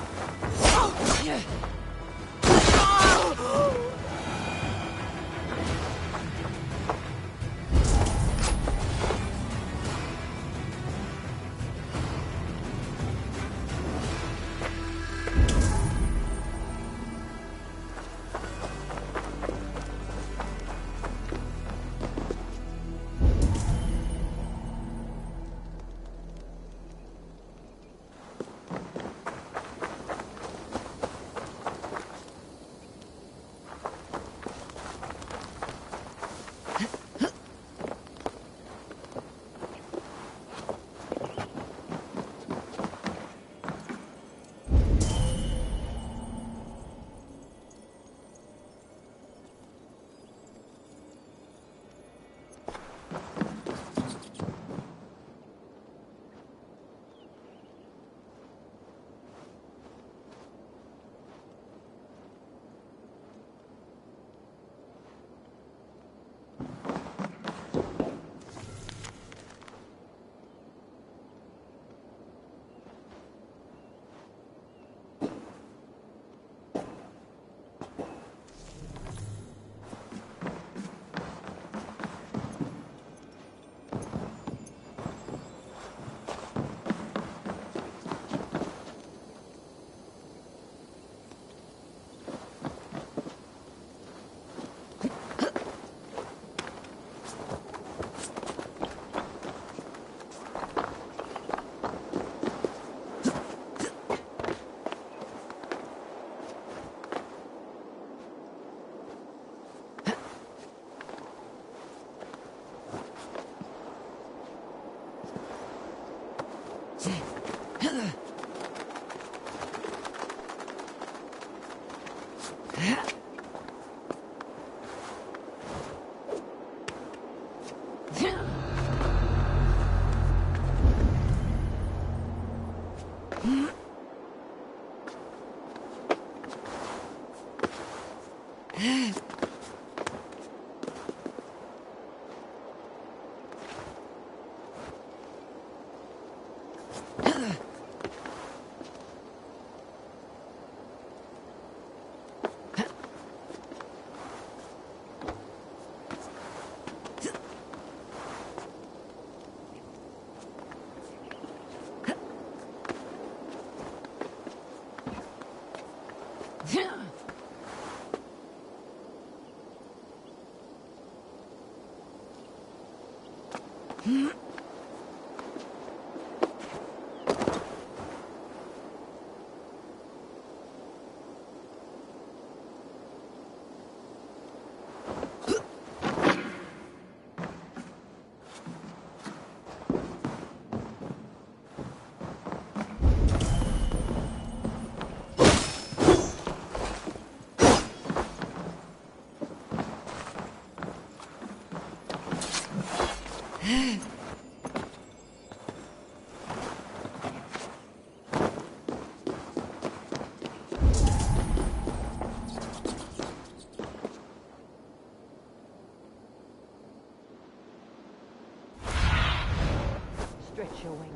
Stretch your wings.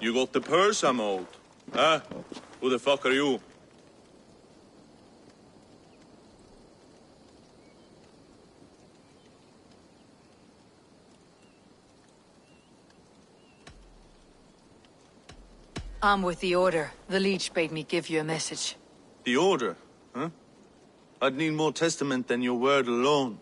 You got the purse I'm owed? Huh? Who the fuck are you? I'm with the Order. The Leech bade me give you a message. The Order? Huh? I'd need more testament than your word alone.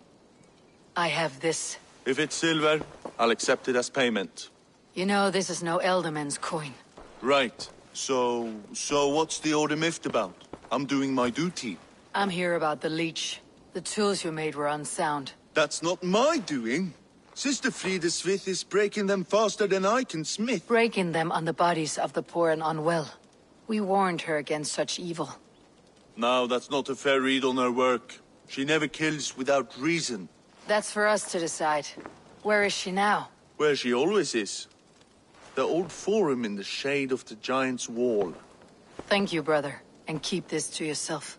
I have this. If it's silver, I'll accept it as payment. You know, this is no Elderman's coin. Right. So what's the Order miffed about? I'm doing my duty. I'm here about the leech. The tools you made were unsound. That's not my doing. Sister Frida Smith is breaking them faster than I can smith. Breaking them on the bodies of the poor and unwell. We warned her against such evil. No, that's not a fair read on her work. She never kills without reason. That's for us to decide. Where is she now? Where she always is. The old forum in the shade of the Giant's Wall. Thank you, brother. And keep this to yourself.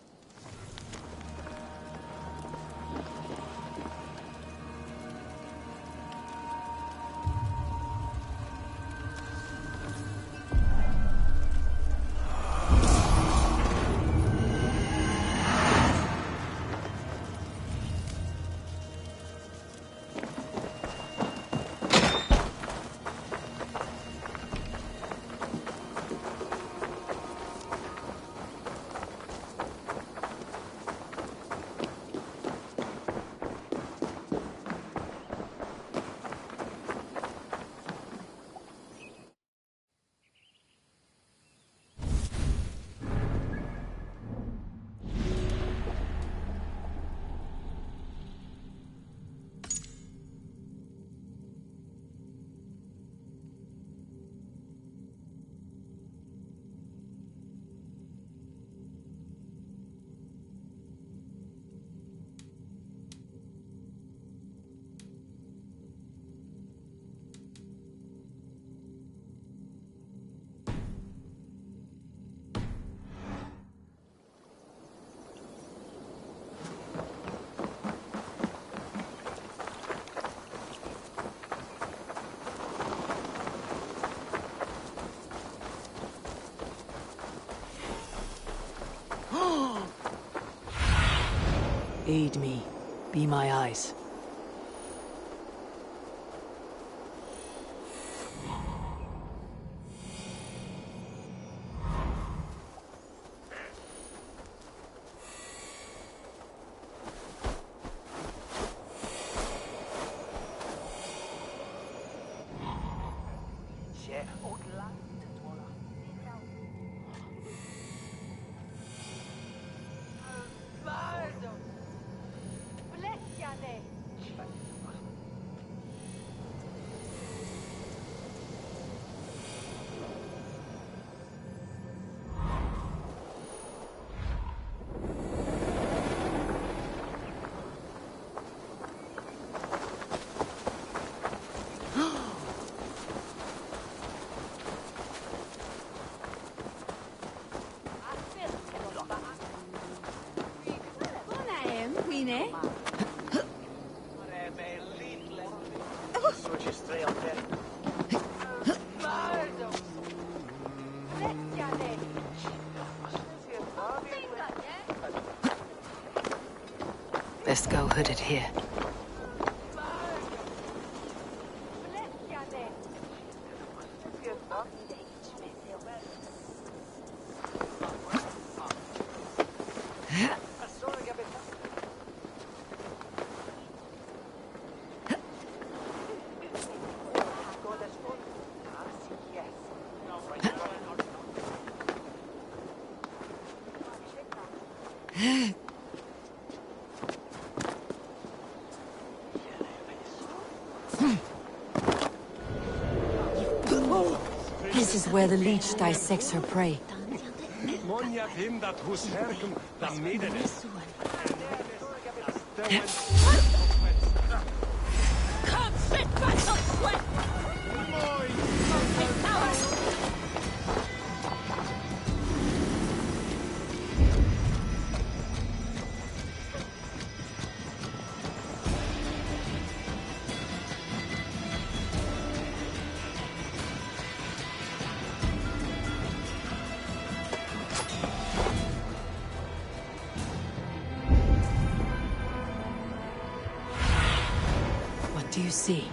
Aid me. Be my eyes. Best go hooded here. This is where the leech dissects her prey. What do you see?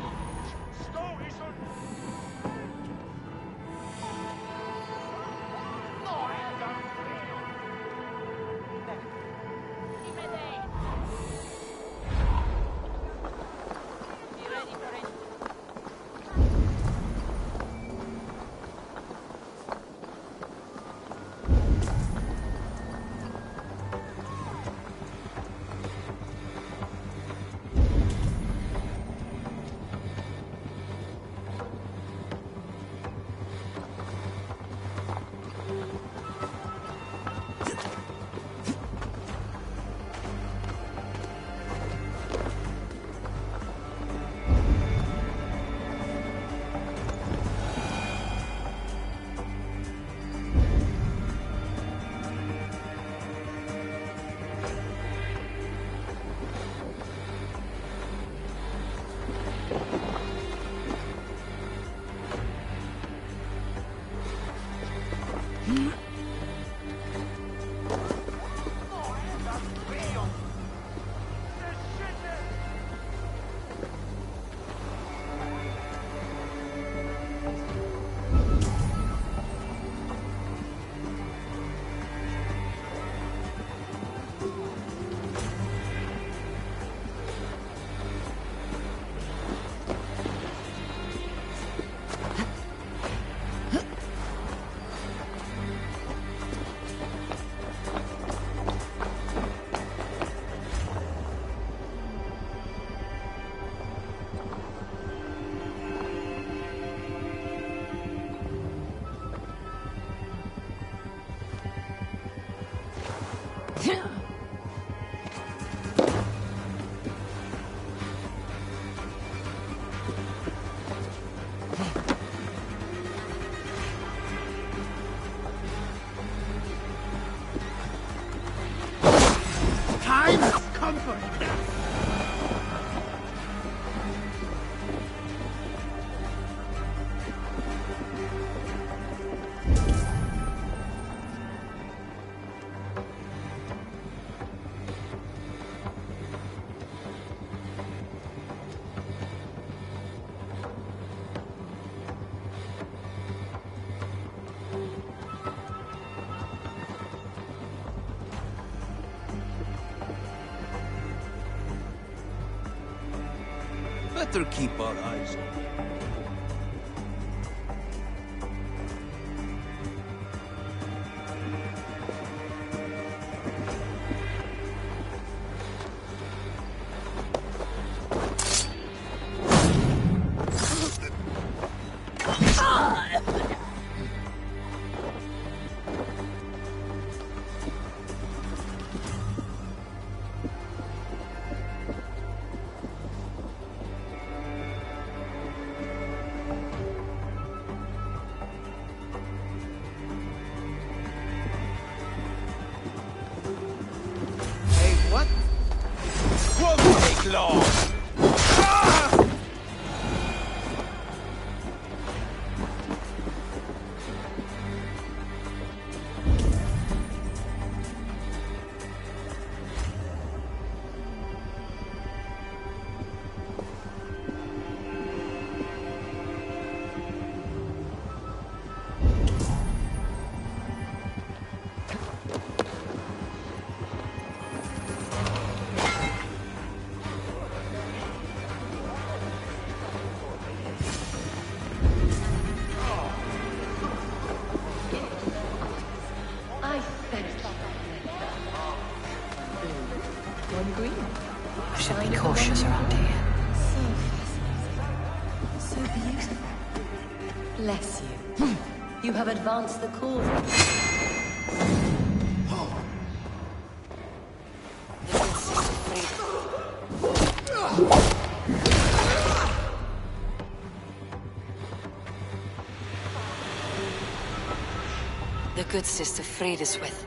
Better keep our eyes on. Long. Should be cautious around here. So beautiful. Bless you. You have advanced the cause. The good sister freed us with.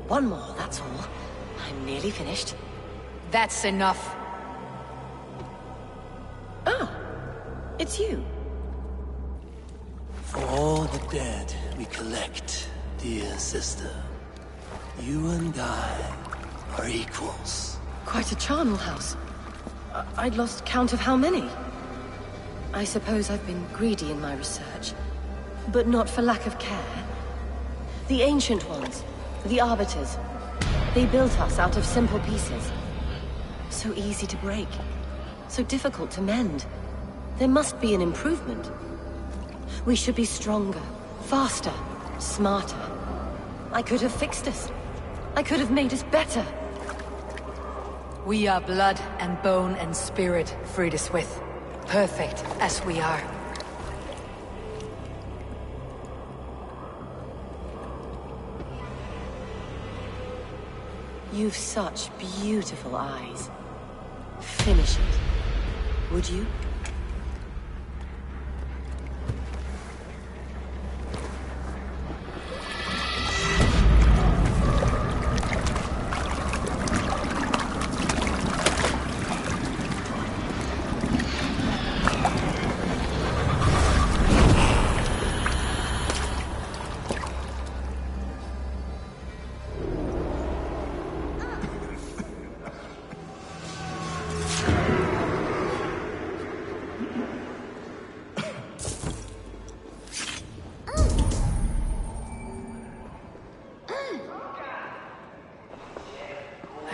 One more, that's all. I'm nearly finished. That's enough. Ah, it's you. For all the dead we collect, dear sister, you and I are equals. Quite a charnel house. I'd lost count of how many. I suppose I've been greedy in my research, but not for lack of care. The Ancient Ones, the Arbiters, they built us out of simple pieces. So easy to break, so difficult to mend. There must be an improvement. We should be stronger, faster, smarter. I could have fixed us. I could have made us better. We are blood and bone and spirit, freed us with. Perfect as we are. You've such beautiful eyes. Finish it, would you?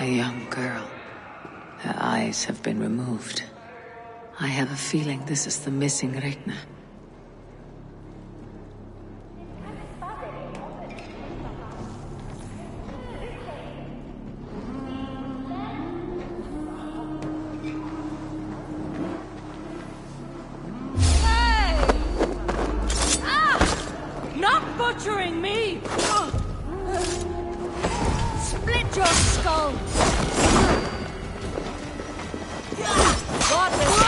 young girl. Her eyes have been removed. I have a feeling this is the missing Regna. Not butchering me! Split your skull! Got it!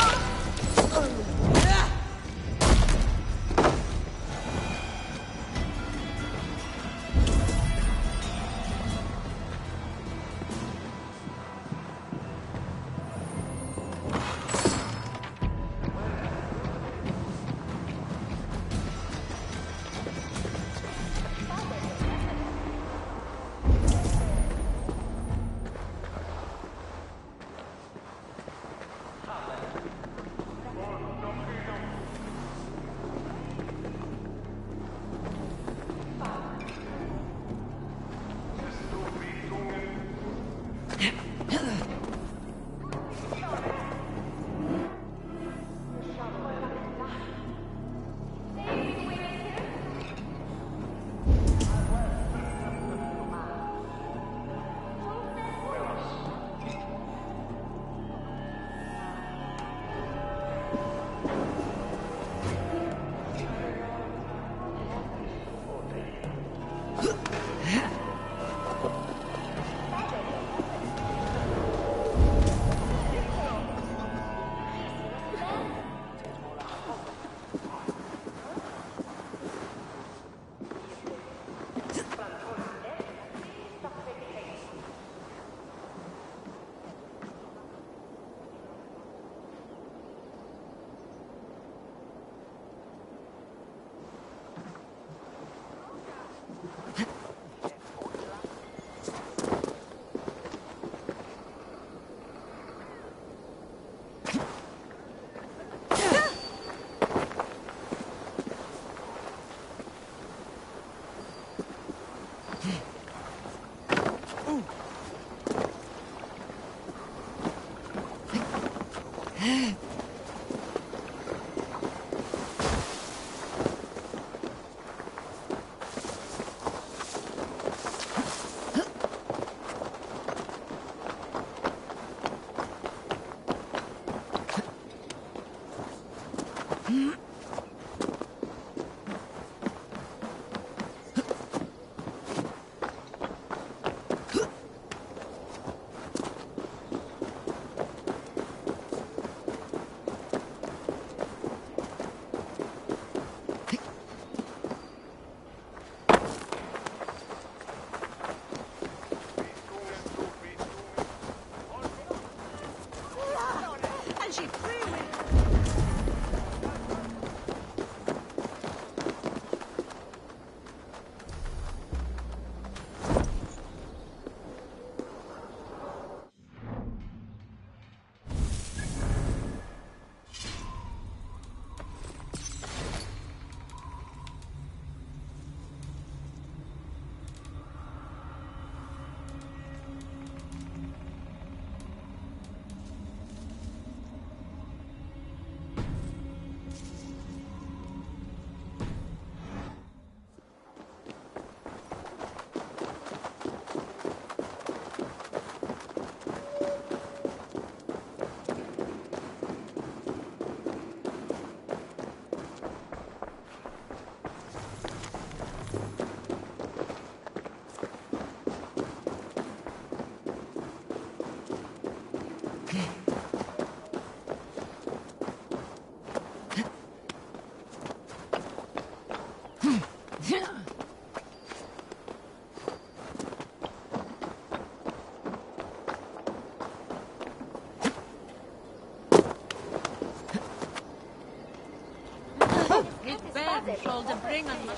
Control to bring on you.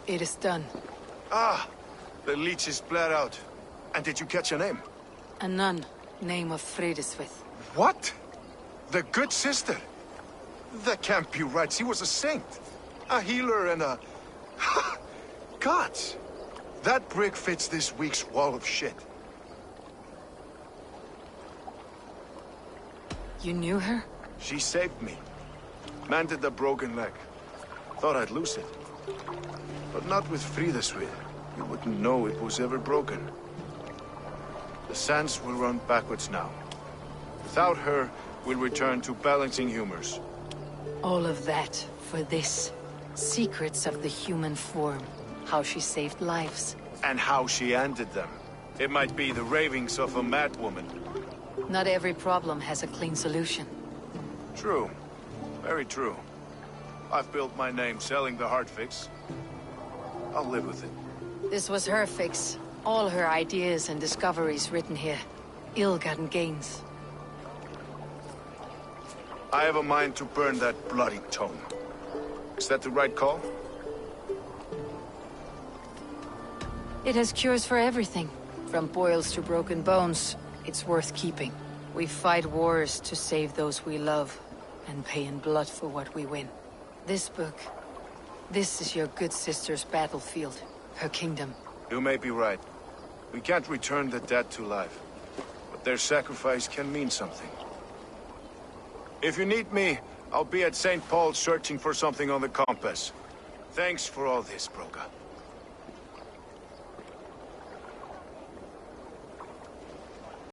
It is done. Ah, the leeches bled out. And did you catch a name? A nun, name of Fredeswith. What? The good sister? That can't be right. She was a saint. A healer and a... Gods! That brick fits this week's wall of shit. You knew her? She saved me. Mended the broken leg. Thought I'd lose it. But not with Frideswith. You wouldn't know it was ever broken. The sands will run backwards now. Without her, we'll return to balancing humors. All of that for this. Secrets of the human form. How she saved lives. And how she ended them. It might be the ravings of a madwoman. Not every problem has a clean solution. True. Very true. I've built my name selling the heart fix. I'll live with it. This was her fix. All her ideas and discoveries written here. Ill-gotten gains. I have a mind to burn that bloody tome. Is that the right call? It has cures for everything. From boils to broken bones. It's worth keeping. We fight wars to save those we love, and pay in blood for what we win. This book, this is your good sister's battlefield, her kingdom. You may be right. We can't return the dead to life, but their sacrifice can mean something. If you need me, I'll be at St. Paul's searching for something on the compass. Thanks for all this, Broga.